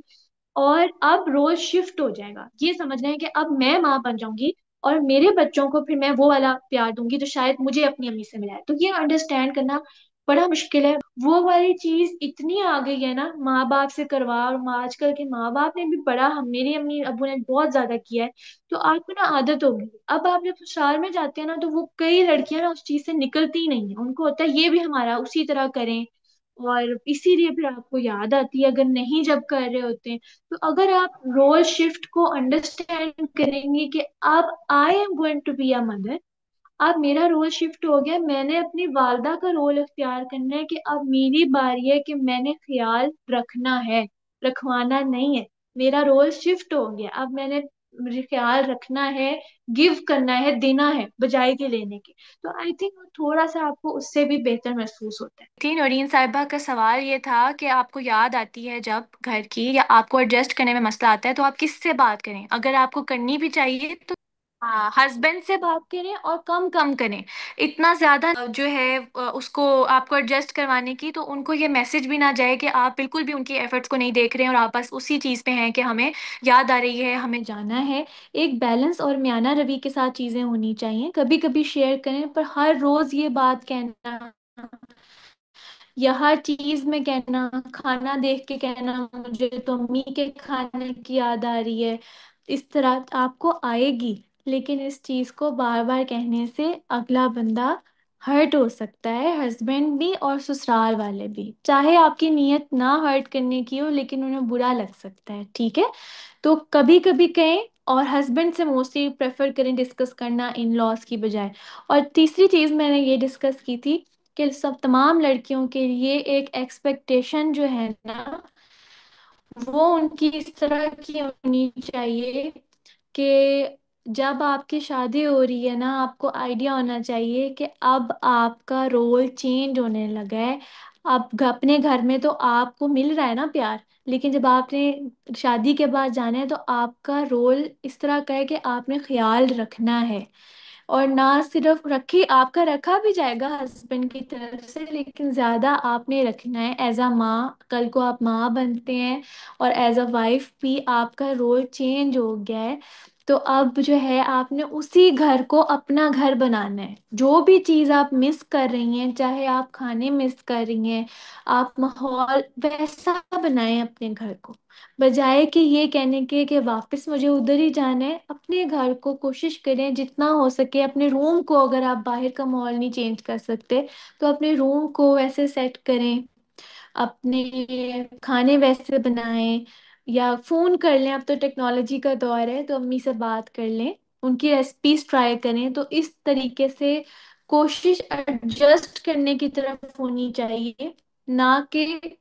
और अब रोल शिफ्ट हो जाएगा, ये समझ रहे हैं कि अब मैं माँ बन जाऊंगी और मेरे बच्चों को फिर मैं वो वाला प्यार दूंगी जो शायद मुझे अपनी अम्मी से मिला है। तो ये अंडरस्टैंड करना बड़ा मुश्किल है। वो वाली चीज इतनी आ गई है ना माँ बाप से करवा, और आजकल के माँ बाप ने भी बड़ा, हम मेरी अम्मी अबू ने बहुत ज्यादा किया है। तो आपको ना आदत होगी, अब आप जब ससुराल में जाते हैं ना, तो वो कई लड़कियां ना उस चीज से निकलती ही नहीं है, उनको होता है ये भी हमारा उसी तरह करें। और इसीलिए फिर आपको याद आती है अगर नहीं जब कर रहे होते हैं। तो अगर आप रोल शिफ्ट को अंडरस्टैंड करेंगे कि अब I am going to be a mother, अब मेरा रोल शिफ्ट हो गया, मैंने अपनी वालदा का रोल इख्तियार करना है कि अब मेरी बारी है कि मैंने ख्याल रखना है, रखवाना नहीं है। मेरा रोल शिफ्ट हो गया, अब मैंने मुझे ख्याल रखना है, गिव करना है, देना है बजाय के लेने के। तो आई थिंक थोड़ा सा आपको उससे भी बेहतर महसूस होता है। थी नौरीन साहिबा का सवाल ये था कि आपको याद आती है जब घर की, या आपको एडजस्ट करने में मसला आता है, तो आप किससे बात करें? अगर आपको करनी भी चाहिए तो हाँ, हस्बैंड से बात करें और कम कम करें, इतना ज्यादा जो है उसको आपको एडजस्ट करवाने की, तो उनको ये मैसेज भी ना जाए कि आप बिल्कुल भी उनकी एफर्ट्स को नहीं देख रहे हैं और आप बस उसी चीज पे हैं कि हमें याद आ रही है, हमें जाना है। एक बैलेंस और म्याना रवि के साथ चीजें होनी चाहिए, कभी कभी शेयर करें, पर हर रोज ये बात कहना या हर चीज में कहना, खाना देख के कहना मुझे तो अम्मी के खाने की याद आ रही है, इस तरह आपको आएगी। लेकिन इस चीज को बार बार कहने से अगला बंदा हर्ट हो सकता है, हस्बैंड भी और ससुराल वाले भी, चाहे आपकी नीयत ना हर्ट करने की हो लेकिन उन्हें बुरा लग सकता है, ठीक है? तो कभी कभी कहें, और हस्बैंड से मोस्टली प्रेफर करें डिस्कस करना इन लॉज की बजाय। और तीसरी चीज मैंने ये डिस्कस की थी कि सब तमाम लड़कियों के लिए एक एक्सपेक्टेशन जो है ना, वो उनकी इस तरह की होनी चाहिए कि जब आपकी शादी हो रही है ना, आपको आइडिया होना चाहिए कि अब आपका रोल चेंज होने लगा है। अब अपने घर में तो आपको मिल रहा है ना प्यार, लेकिन जब आपने शादी के बाद जाना है तो आपका रोल इस तरह का है कि आपने ख्याल रखना है। और ना सिर्फ रखी, आपका रखा भी जाएगा हस्बैंड की तरफ से, लेकिन ज्यादा आपने रखना है एज अ माँ, कल को आप माँ बनते हैं और एज अ वाइफ भी आपका रोल चेंज हो गया है। तो अब जो है आपने उसी घर को अपना घर बनाना है, जो भी चीज़ आप मिस कर रही हैं, चाहे आप खाने मिस कर रही हैं, आप माहौल वैसा बनाएं अपने घर को, बजाय कि ये कहने के वापस मुझे उधर ही जाना है। अपने घर को कोशिश करें जितना हो सके, अपने रूम को, अगर आप बाहर का माहौल नहीं चेंज कर सकते तो अपने रूम को वैसे सेट करें, अपने खाने वैसे बनाएं, या फोन कर लें, अब तो टेक्नोलॉजी का दौर है, तो अम्मी से बात कर लें, उनकी रेसिपीज ट्राई करें। तो इस तरीके से कोशिश एडजस्ट करने की तरफ होनी चाहिए, ना कि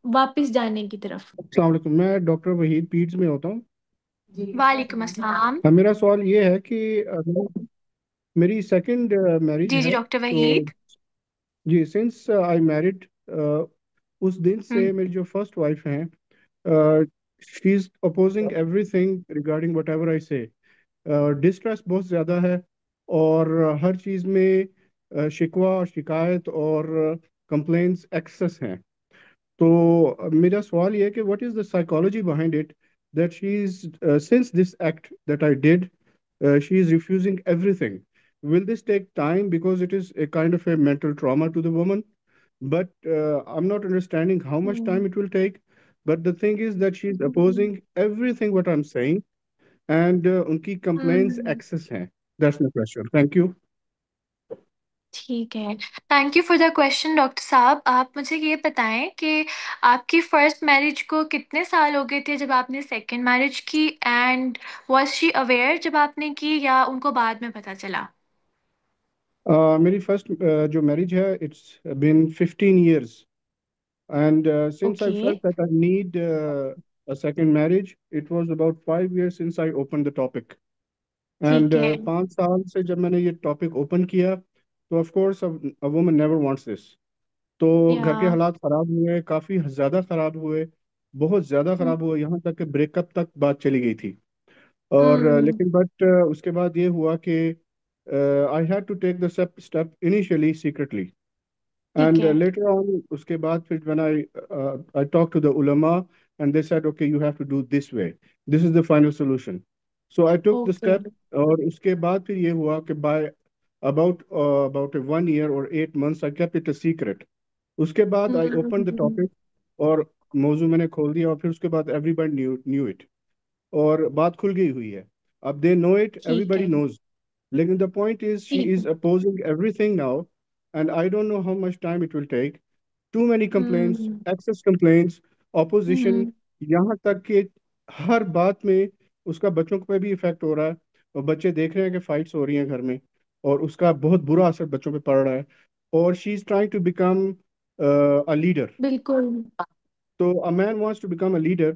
वापस जाने की तरफ। अस्सलाम वालेकुम। मैं डॉक्टर वहीद पीड्स में होता हूँ। वालेकुम अस्सलाम। मेरा सवाल ये है कि मेरी सेकंड मैरिज जी जी है, डॉक्टर तो वहीद। जी सिंस आई मैरिड, उस दिन से हम्म। मेरी जो फर्स्ट वाइफ हैं, she is opposing everything regarding what ever I से। डिस्ट्रेस बहुत ज़्यादा है, और हर चीज़ में शिकवा शिकायत और कंप्लेंट्स एक्सेस हैं। तो मेरा सवाल ये है कि what is the psychology behind it, that she is since this act that I did, she is refusing everything. Will this take time because it is a kind of a mental trauma to the woman? But I'm not understanding how much time it will take. but the thing is that she's opposing everything what I'm saying, and उनकी complaints हम्म। excess हैं. That's my question. Thank you. ठीक है। Thank you for the question doctor साहब। आप मुझे ये बताएं कि आपकी फर्स्ट मैरिज को कितने साल हो गए थे जब आपने सेकंड मैरिज की, एंड वाज शी अवेयर जब आपने की, या उनको बाद में पता चला? मेरी फर्स्ट जो मैरिज है, it's been 15 years, and since I okay. felt that I need a second marriage, it was about 5 years since I opened the topic. And ठीक है। 5 साल से जब मैंने ये टॉपिक ओपन किया, तो of course a woman never wants this. तो घर के या। हालात खराब हुए, काफी ज्यादा खराब हुए, बहुत ज्यादा हम्म। खराब हुए, यहाँ तक कि ब्रेकअप तक बात चली गई थी. और हम्म। लेकिन बट उसके बाद ये हुआ कि I had to take the step initially secretly. ठीक And है। later on, उसके बाद फिर when I talked to the ulama, and they said, okay, you have to do this way. This is the final solution. So I took the okay. step, और उसके बाद फिर ये हुआ कि by about 1 year or 8 months, I kept it a secret. उसके बाद I opened the hmm. topic, और मौजू मैंने खोल दिया, और फिर उसके बाद everybody knew it, और बात खुल गई हुई है. अब they know it, ठीक everybody है। knows. Like, the point is, she ठीक is है। opposing everything now, and I don't know how much time it will take. Too many complaints, hmm. excess complaints, opposition, हम्म। यहाँ तक कि हर बात में उसका बच्चों पे भी इफेक्ट हो रहा है, और बच्चे देख रहे हैं कि फाइट्स हो रही हैं घर में, और उसका बहुत बुरा असर बच्चों पे पड़ रहा है. और she is trying to become a leader. बिल्कुल। So a man wants to become a leader,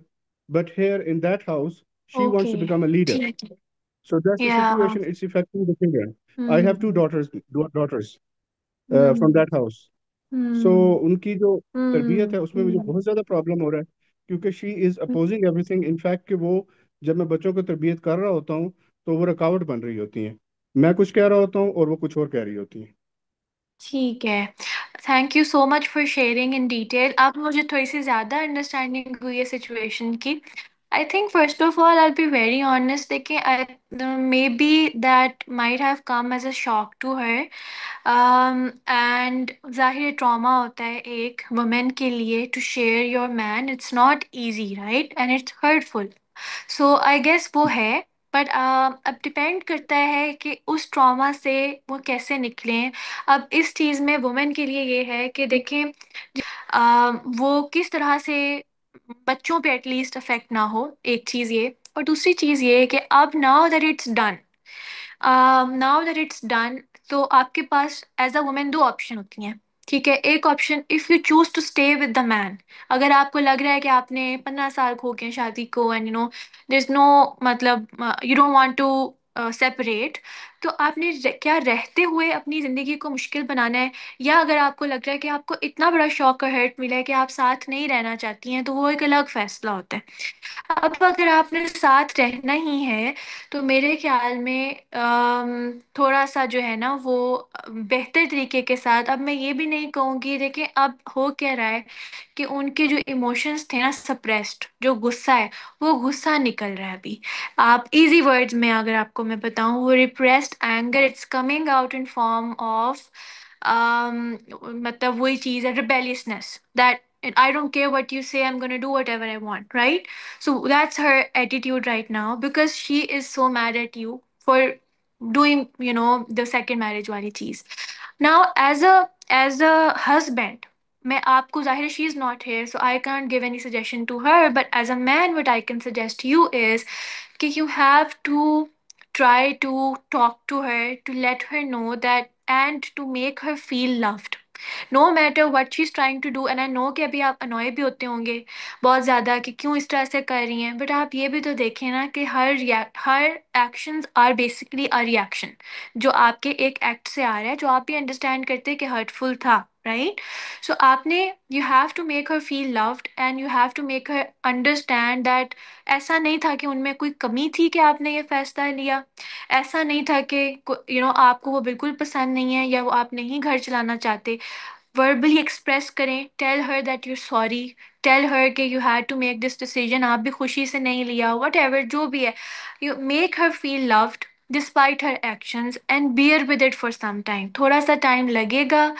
but here in that house, she wants okay. to become a leader. ठीक है। So that's the या। situation. It's affecting the children. I have two hmm. daughters from hmm. that house. So हम्म। उनकी जो तरबियत है, उसमें मुझे हम्म। बहुत ज़्यादा प्रॉब्लम हो रहा है, क्योंकि she is opposing everything. In fact कि वो, जब मैं बच्चों को तरबियत कर रहा होता हूँ, तो वो रुकावट बन रही होती हैं. मैं कुछ कह रहा होता हूँ और वो कुछ और कह रही होती हैं. ठीक है। Thank you so much for sharing in detail. अब मुझे थोड़ी सी ज़्यादा अंडरस्टैंडिंग हुई है सिचुएशन की। I think first of all I be very honest, देखिए maybe that might have come as a shock to her, and जाहिर trauma होता है एक वुमेन के लिए to share your man, it's not easy right, and it's hurtful. So I guess वो है, but अब डिपेंड करता है कि उस ट्रॉमा से वो कैसे निकलें। अब इस चीज़ में वुमेन के लिए ये है कि देखें वो किस तरह से बच्चों पे एटलीस्ट अफेक्ट ना हो, एक चीज़ ये। और दूसरी चीज़ ये है कि अब now that it's done, now that it's done, तो आपके पास एज अ वुमेन दो ऑप्शन होती हैं। ठीक है, एक option, if you choose to stay with the man, अगर आपको लग रहा है कि आपने 15 साल हो गए शादी को, एंड देर इज नो, मतलब you don't want to separate, तो आपने क्या रहते हुए अपनी ज़िंदगी को मुश्किल बनाना है? या अगर आपको लग रहा है कि आपको इतना बड़ा शॉक और हर्ट मिला है कि आप साथ नहीं रहना चाहती हैं, तो वो एक अलग फैसला होता है। अब अगर आपने साथ रहना ही है, तो मेरे ख्याल में थोड़ा सा जो है ना वो बेहतर तरीके के साथ, अब मैं ये भी नहीं कहूँगी, देखिए अब हो क्या रहा है कि उनके जो इमोशंस थे ना सप्रेस्ड, जो गुस्सा है, वो गुस्सा निकल रहा है अभी। आप इजी वर्ड्स में अगर आपको मैं बताऊं, वो repressed anger, it's coming out in form of, मतलब वही चीज़ है, rebelliousness, that I don't care what you say, I'm gonna do whatever I want, right? So that's her attitude right now, because she is so mad at you for doing, the second marriage वाली चीज. Now as a husband, मैं आपको, जाहिर she is not here so I can't give any suggestion to her, but as a man what I can suggest you is कि you have to try to talk to her, to let her know that, and to make her feel loved, no matter what she is trying to and I know कि अभी आप अनॉय भी होते होंगे बहुत ज़्यादा कि क्यों इस तरह से कर रही हैं, बट आप ये भी तो देखें ना कि हर actions are basically a reaction, जो आपके एक एक्ट से आ रहा है, जो आप भी अंडरस्टैंड करते हैं कि हर्टफुल था, राइट? सो आपने, you have to make her feel loved, and you have to make her understand that ऐसा नहीं था कि उनमें कोई कमी थी कि आपने ये फैसला लिया, ऐसा नहीं था कि आपको वो बिल्कुल पसंद नहीं है, या वो आप नहीं घर चलाना चाहते। वर्बली एक्सप्रेस करें, tell her that you sorry, tell her कि you had to make this decision, आप भी खुशी से नहीं लिया, वट एवर जो भी है, you make her feel loved despite her actions, and bear with it for some time, थोड़ा सा टाइम लगेगा,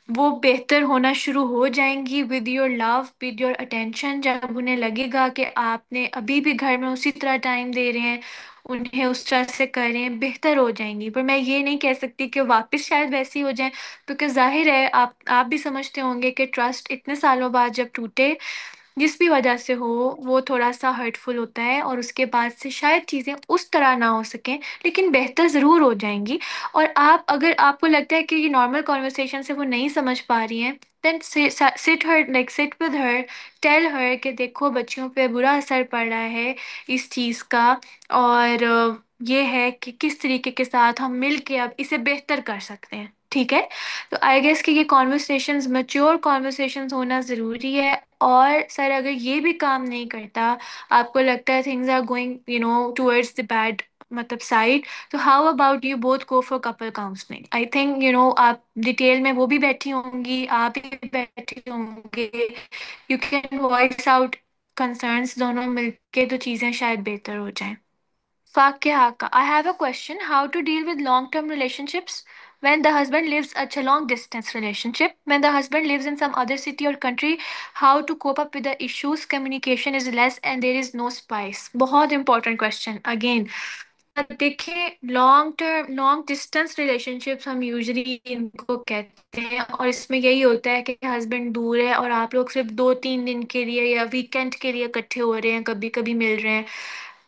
वो बेहतर होना शुरू हो जाएंगी with your love, with your attention. जब उन्हें लगेगा कि आपने अभी भी घर में उसी तरह टाइम दे रहे हैं, उन्हें उस तरह से कर रहे हैं, बेहतर हो जाएंगी। पर मैं ये नहीं कह सकती कि वापस शायद वैसी हो जाए, क्योंकि जाहिर है आप भी समझते होंगे कि ट्रस्ट इतने सालों बाद जब टूटे, जिस भी वजह से हो, वो थोड़ा सा हर्टफुल होता है, और उसके बाद से शायद चीज़ें उस तरह ना हो सकें, लेकिन बेहतर ज़रूर हो जाएंगी। और आप, अगर आपको लगता है कि ये नॉर्मल कॉन्वर्सेशन से वो नहीं समझ पा रही हैं, then sit with her, tell her कि देखो बच्चियों पे बुरा असर पड़ रहा है इस चीज़ का, और ये है कि किस तरीके के साथ हम मिल के अब इसे बेहतर कर सकते हैं, ठीक है। तो आई गेस कि ये कॉन्वर्सेशंस, मैच्योर कॉन्वर्सेशंस होना ज़रूरी है। और सर अगर ये भी काम नहीं करता, आपको लगता है things are going towards the bad मतलब साइड, तो how about you both go for couple counselling. I think आप डिटेल में, वो भी बैठी होंगी, आप भी बैठे होंगे, you can voice out concerns, दोनों मिलके तो चीज़ें शायद बेहतर हो जाएं। Fakya Haka, I have a question. How to deal with long-term relationships when the husband lives a long-distance relationship? When the husband lives in some other city or country, how to cope up with the issues? Communication is less and there is no spice. बहुत important question. Again, देखिए, long distance relationships हम usually इनको कहते हैं, और इसमें यही होता है कि हस्बैंड दूर है और आप लोग सिर्फ 2-3 दिन के लिए या वीकेंड के लिए इकट्ठे हो रहे हैं, कभी कभी मिल रहे हैं।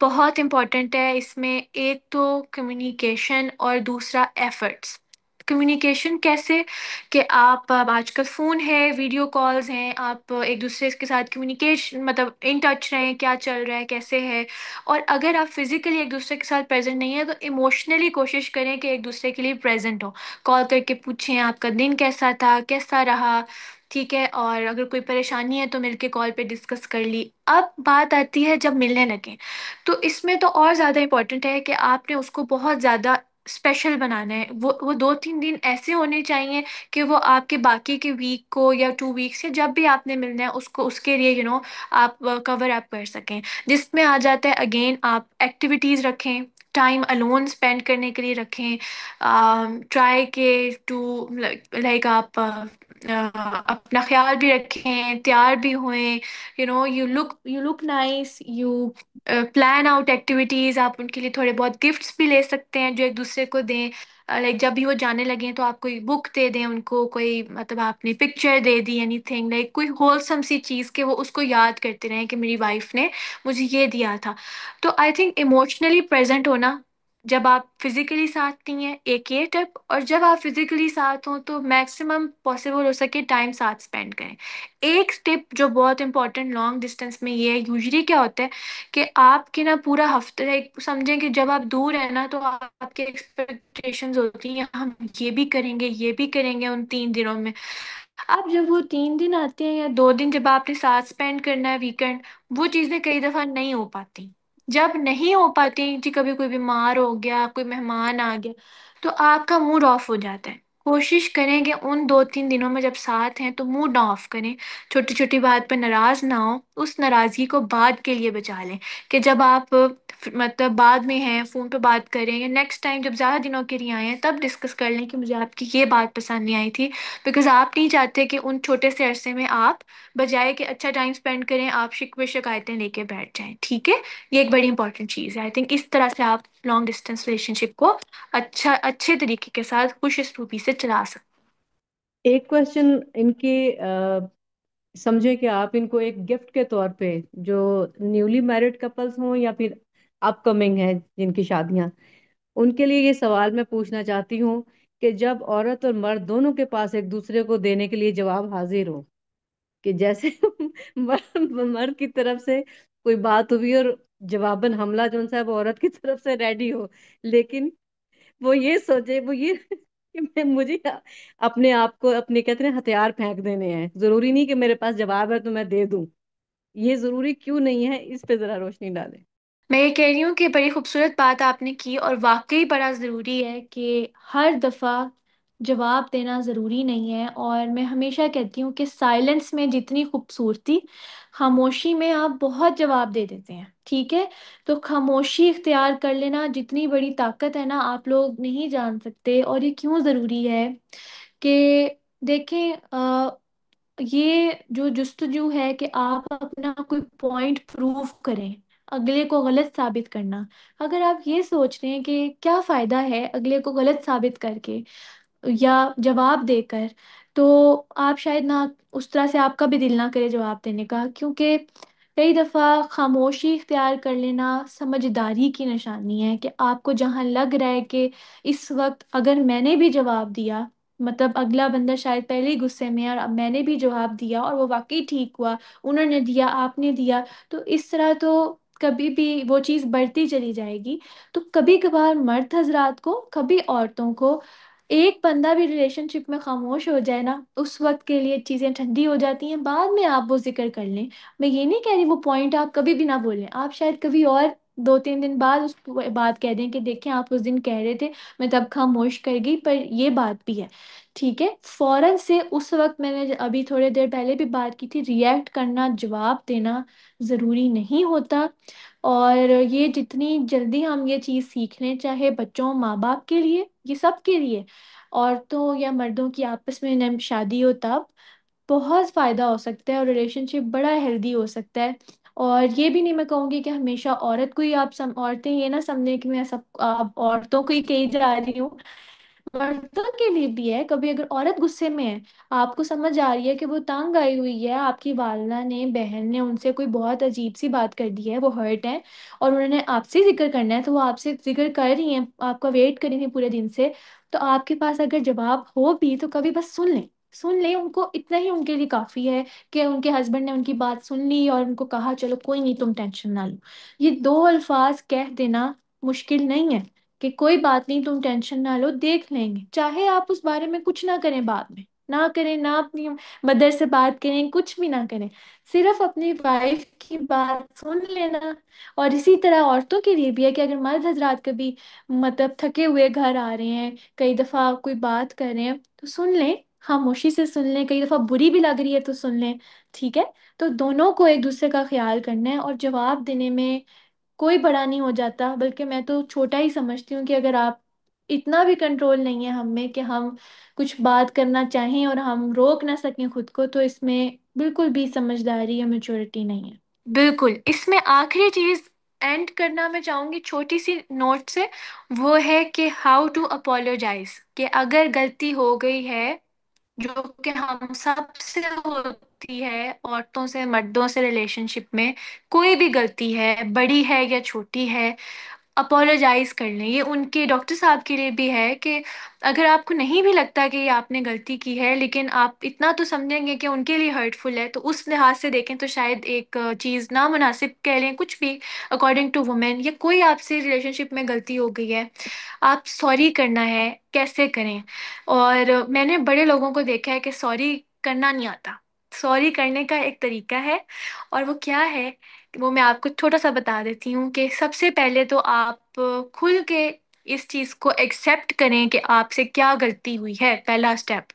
बहुत इंपॉर्टेंट है इसमें, एक तो कम्युनिकेशन और दूसरा एफर्ट्स। कम्युनिकेशन कैसे, कि आप, अब आजकल फ़ोन है, वीडियो कॉल्स हैं, आप एक दूसरे के साथ कम्युनिकेशन मतलब इन टच रहें, क्या चल रहा है, कैसे है। और अगर आप फिजिकली एक दूसरे के साथ प्रेजेंट नहीं है, तो इमोशनली कोशिश करें कि एक दूसरे के लिए प्रेजेंट हो। कॉल करके पूछें आपका दिन कैसा था, कैसा रहा, ठीक है। और अगर कोई परेशानी है तो मिलके कॉल पे डिस्कस कर ली। अब बात आती है जब मिलने लगे, तो इसमें तो और ज़्यादा इम्पोर्टेंट है कि आपने उसको बहुत ज़्यादा स्पेशल बनाना है। वो 2-3 दिन ऐसे होने चाहिए कि वो आपके बाकी के वीक को या 2 वीक्स या जब भी आपने मिलना है उसको, उसके लिए आप कवर अप कर सकें। जिसमें आ जाता है अगेन, आप एक्टिविटीज़ रखें, टाइम अलोन स्पेंड करने के लिए रखें। ट्राई के टू लाइक आप अपना ख्याल भी रखें, तैयार भी हुए, you look nice, you plan out activities. आप उनके लिए थोड़े बहुत गिफ्ट्स भी ले सकते हैं जो एक दूसरे को दें। लाइक जब भी वो जाने लगे तो आप कोई बुक दे दें उनको, कोई मतलब आपने पिक्चर दे दी, एनीथिंग लाइक कोई होलसम सी चीज़ के वो उसको याद करते रहें कि मेरी वाइफ ने मुझे ये दिया था। तो आई थिंक इमोशनली प्रेजेंट होना, जब आप फिजिकली साथ नहीं है, एक ये टिप। और जब आप फिजिकली साथ हो तो मैक्सिमम पॉसिबल हो सके टाइम साथ स्पेंड करें। एक टिप जो बहुत इंपॉर्टेंट लॉन्ग डिस्टेंस में ये है, यूजली क्या होता है कि आपके ना पूरा हफ्ते, एक समझें कि जब आप दूर है ना, तो आपके एक्सपेक्टेशंस होती हैं हम ये भी करेंगे, ये भी करेंगे उन 3 दिनों में। अब जब वो 3 दिन आते हैं या 2 दिन जब आपने साथ स्पेंड करना है वीकेंड, वो चीज़ें कई दफ़ा नहीं हो पाती। जब नहीं हो पाती जी, कभी कोई बीमार हो गया, कोई मेहमान आ गया, तो आपका मूड ऑफ हो जाता है। कोशिश करें कि उन 2-3 दिनों में जब साथ हैं तो मूड ना ऑफ करें, छोटी छोटी बात पर नाराज ना हो, उस नाराजगी को बाद के लिए बचा लें। कि जब आप मतलब बाद में हैं, फोन पे बात करें, या नेक्स्ट टाइम जब ज्यादा दिनों के लिए आए हैं तब डिस्कस कर लें कि मुझे आपकी ये बात पसंद नहीं आई थी। बिकॉज आप नहीं चाहते कि उन छोटे से अरसे में आप, बजाय कि अच्छा टाइम स्पेंड करें, आप शिकवे शिकायतें लेके बैठ जाएं, ठीक है। ये एक बड़ी इंपॉर्टेंट चीज़ है। आई थिंक इस तरह से आप लॉन्ग डिस्टेंस रिलेशनशिप को अच्छे तरीके के साथ खुश रूपी से चला सकते। एक क्वेश्चन इनके, समझे कि आप इनको एक गिफ्ट के तौर पे, जो न्यूली मैरिड कपल्स हों या फिर अपकमिंग है जिनकी शादियां, उनके लिए ये सवाल मैं पूछना चाहती हूँ कि जब औरत और मर्द दोनों के पास एक दूसरे को देने के लिए जवाब हाजिर हो, कि जैसे मर्द की तरफ से कोई बात हुई और जवाबन हमला जो सा है वो औरत की तरफ से रेडी हो, लेकिन वो ये सोचे, वो ये कि मुझे अपने आप को, अपने कहते हैं हथियार फेंक देने हैं, जरूरी नहीं कि मेरे पास जवाब है तो मैं दे दूं। ये जरूरी क्यों नहीं है, इस पे जरा रोशनी डालें। मैं ये कह रही हूँ कि बड़ी खूबसूरत बात आपने की, और वाकई बड़ा ज़रूरी है कि हर दफ़ा जवाब देना ज़रूरी नहीं है। और मैं हमेशा कहती हूँ कि साइलेंस में जितनी खूबसूरती, खामोशी में आप बहुत जवाब दे देते हैं, ठीक है। तो खामोशी इख्तियार कर लेना जितनी बड़ी ताकत है ना, आप लोग नहीं जान सकते। और ये क्यों ज़रूरी है कि देखें, ये जो जुस्तजू है कि आप अपना कोई पॉइंट प्रूव करें, अगले को गलत साबित करना, अगर आप ये सोच रहे हैं कि क्या फ़ायदा है अगले को गलत साबित करके या जवाब देकर, तो आप शायद ना, उस तरह से आपका भी दिल ना करे जवाब देने का, क्योंकि कई दफ़ा खामोशी इख्तियार कर लेना समझदारी की निशानी है। कि आपको जहाँ लग रहा है कि इस वक्त अगर मैंने भी जवाब दिया, मतलब अगला बंदा शायद पहले ही गुस्से में है और अब मैंने भी जवाब दिया और वो वाकई ठीक हुआ, उन्होंने दिया आपने दिया, तो इस तरह तो कभी भी वो चीज़ बढ़ती चली जाएगी। तो कभी कभार मर्द हजरात को, कभी औरतों को, एक बंदा भी रिलेशनशिप में खामोश हो जाए ना, उस वक्त के लिए चीज़ें ठंडी हो जाती हैं, बाद में आप वो जिक्र कर लें। मैं ये नहीं कह रही वो पॉइंट आप कभी भी ना बोलें, आप शायद कभी और 2-3 दिन बाद उस बात कह दें कि देखें आप उस दिन कह रहे थे, मैं तब खामोश कर गई, पर ये बात भी है। ठीक है, फौरन से उस वक्त, मैंने अभी थोड़ी देर पहले भी बात की थी, रिएक्ट करना, जवाब देना ज़रूरी नहीं होता। और ये जितनी जल्दी हम ये चीज़ सीख लें, चाहे बच्चों, माँ बाप के लिए, ये सब के लिए, औरतों या मर्दों की आपस में जब शादी हो तब बहुत फ़ायदा हो सकता है और रिलेशनशिप बड़ा हेल्दी हो सकता है। और ये भी नहीं मैं कहूँगी कि हमेशा औरत को ही आप औरतें ये ना समझें कि मैं सब आप औरतों को ही कही जा रही हूँ, मर्दों के लिए भी है। कभी अगर औरत गुस्से में है, आपको समझ आ रही है कि वो तंग आई हुई है, आपकी वालदा ने, बहन ने उनसे कोई बहुत अजीब सी बात कर दी है, वो हर्ट है और उन्होंने आपसे जिक्र करना है, तो वो आपसे जिक्र कर रही हैं, आपका वेट कर रही थी पूरे दिन से, तो आपके पास अगर जवाब हो भी तो कभी बस सुन लें। सुन लें उनको, इतना ही उनके लिए काफ़ी है कि उनके हस्बैंड ने उनकी बात सुन ली और उनको कहा चलो कोई नहीं, तुम टेंशन ना लो। ये दो अल्फाज कह देना मुश्किल नहीं है कि कोई बात नहीं, तुम टेंशन ना लो, देख लेंगे। चाहे आप उस बारे में कुछ ना करें, बाद में ना करें, ना अपनी मदर से बात करें, कुछ भी ना करें, सिर्फ अपनी वाइफ की बात सुन लेना। और इसी तरह औरतों के लिए भी है कि अगर मर्द हजरात कभी मतलब थके हुए घर आ रहे हैं, कई दफ़ा कोई बात कर रहे हैं, तो सुन लें, खामोशी से सुन लें, कई दफ़ा बुरी भी लग रही है तो सुन लें। ठीक है, तो दोनों को एक दूसरे का ख्याल करना है और जवाब देने में कोई बड़ा नहीं हो जाता, बल्कि मैं तो छोटा ही समझती हूँ कि अगर आप, इतना भी कंट्रोल नहीं है हम में कि हम कुछ बात करना चाहें और हम रोक ना सकें खुद को, तो इसमें बिल्कुल भी समझदारी या मैच्योरिटी नहीं है। बिल्कुल, इसमें आखिरी चीज एंड करना मैं चाहूंगी छोटी सी नोट से, वो है कि हाउ टू अपोलोजाइज, कि अगर गलती हो गई है, जो कि हम सब से होती है, औरतों से, मर्दों से, रिलेशनशिप में कोई भी गलती है, बड़ी है या छोटी है, अपोलोजाइज कर लें। ये उनके डॉक्टर साहब के लिए भी है कि अगर आपको नहीं भी लगता कि ये आपने गलती की है, लेकिन आप इतना तो समझेंगे कि उनके लिए हर्टफुल है, तो उस लिहाज से देखें तो शायद एक चीज़ नामुनासिब कह लें, कुछ भी, अकॉर्डिंग टू वुमेन, या कोई आपसे रिलेशनशिप में गलती हो गई है, आप सॉरी करना है, कैसे करें। और मैंने बड़े लोगों को देखा है कि सॉरी करना नहीं आता। सॉरी करने का एक तरीका है, और वो क्या है, वो मैं आपको छोटा सा बता देती हूँ। कि सबसे पहले तो आप खुल के इस चीज़ को एक्सेप्ट करें कि आपसे क्या गलती हुई है, पहला स्टेप,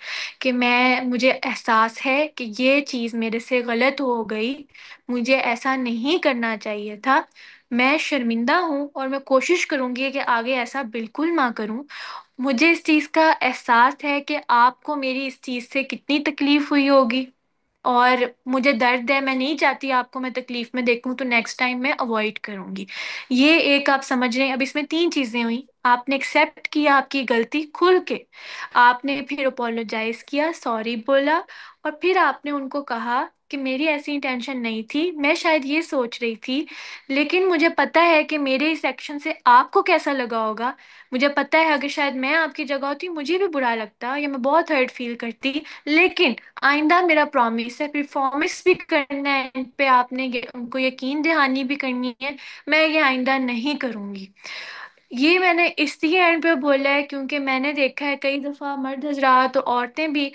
कि मुझे एहसास है कि ये चीज़ मेरे से गलत हो गई, मुझे ऐसा नहीं करना चाहिए था, मैं शर्मिंदा हूँ और मैं कोशिश करूँगी कि आगे ऐसा बिल्कुल ना करूँ। मुझे इस चीज़ का एहसास है कि आपको मेरी इस चीज़ से कितनी तकलीफ हुई होगी, और मुझे दर्द है, मैं नहीं चाहती आपको मैं तकलीफ में देखूं, तो नेक्स्ट टाइम मैं अवॉइड करूंगी। ये एक आप समझ रहे हैं। अब इसमें 3 चीजें हुई, आपने एक्सेप्ट किया आपकी गलती खुल के, आपने फिर अपोलोजाइज किया, सॉरी बोला, और फिर आपने उनको कहा कि मेरी ऐसी इंटेंशन नहीं थी, मैं शायद ये सोच रही थी, लेकिन मुझे पता है कि मेरे इस एक्शन से आपको कैसा लगा होगा, मुझे पता है अगर शायद मैं आपकी जगह होती मुझे भी बुरा लगता या मैं बहुत हर्ट फील करती, लेकिन आइंदा मेरा प्रॉमिस है, परफॉर्मेंस भी करना है इन पे, आपने उनको यकीन दहानी भी करनी है, मैं ये आइंदा नहीं करूंगी। ये मैंने इसलिए एंड पे बोला है क्योंकि मैंने देखा है कई दफ़ा मर्द हजरात और औरतें भी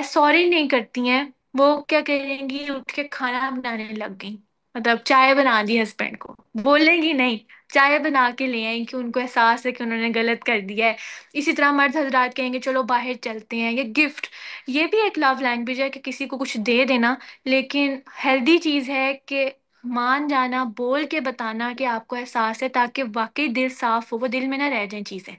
सॉरी नहीं करती हैं। वो क्या करेंगी, उठ के खाना बनाने लग गई, मतलब चाय बना दी हस्बैंड को, बोलेंगी नहीं, चाय बना के ले आई, कि उनको एहसास है कि उन्होंने गलत कर दिया है। इसी तरह मर्द हजरात कहेंगे चलो बाहर चलते हैं, या गिफ्ट, ये भी एक लव लैंग्वेज है कि किसी को कुछ दे देना, लेकिन हेल्दी चीज़ है कि मान जाना, बोल के बताना कि आपको एहसास है, ताकि वाकई दिल साफ हो, वो दिल में ना रह जाए चीज़ें।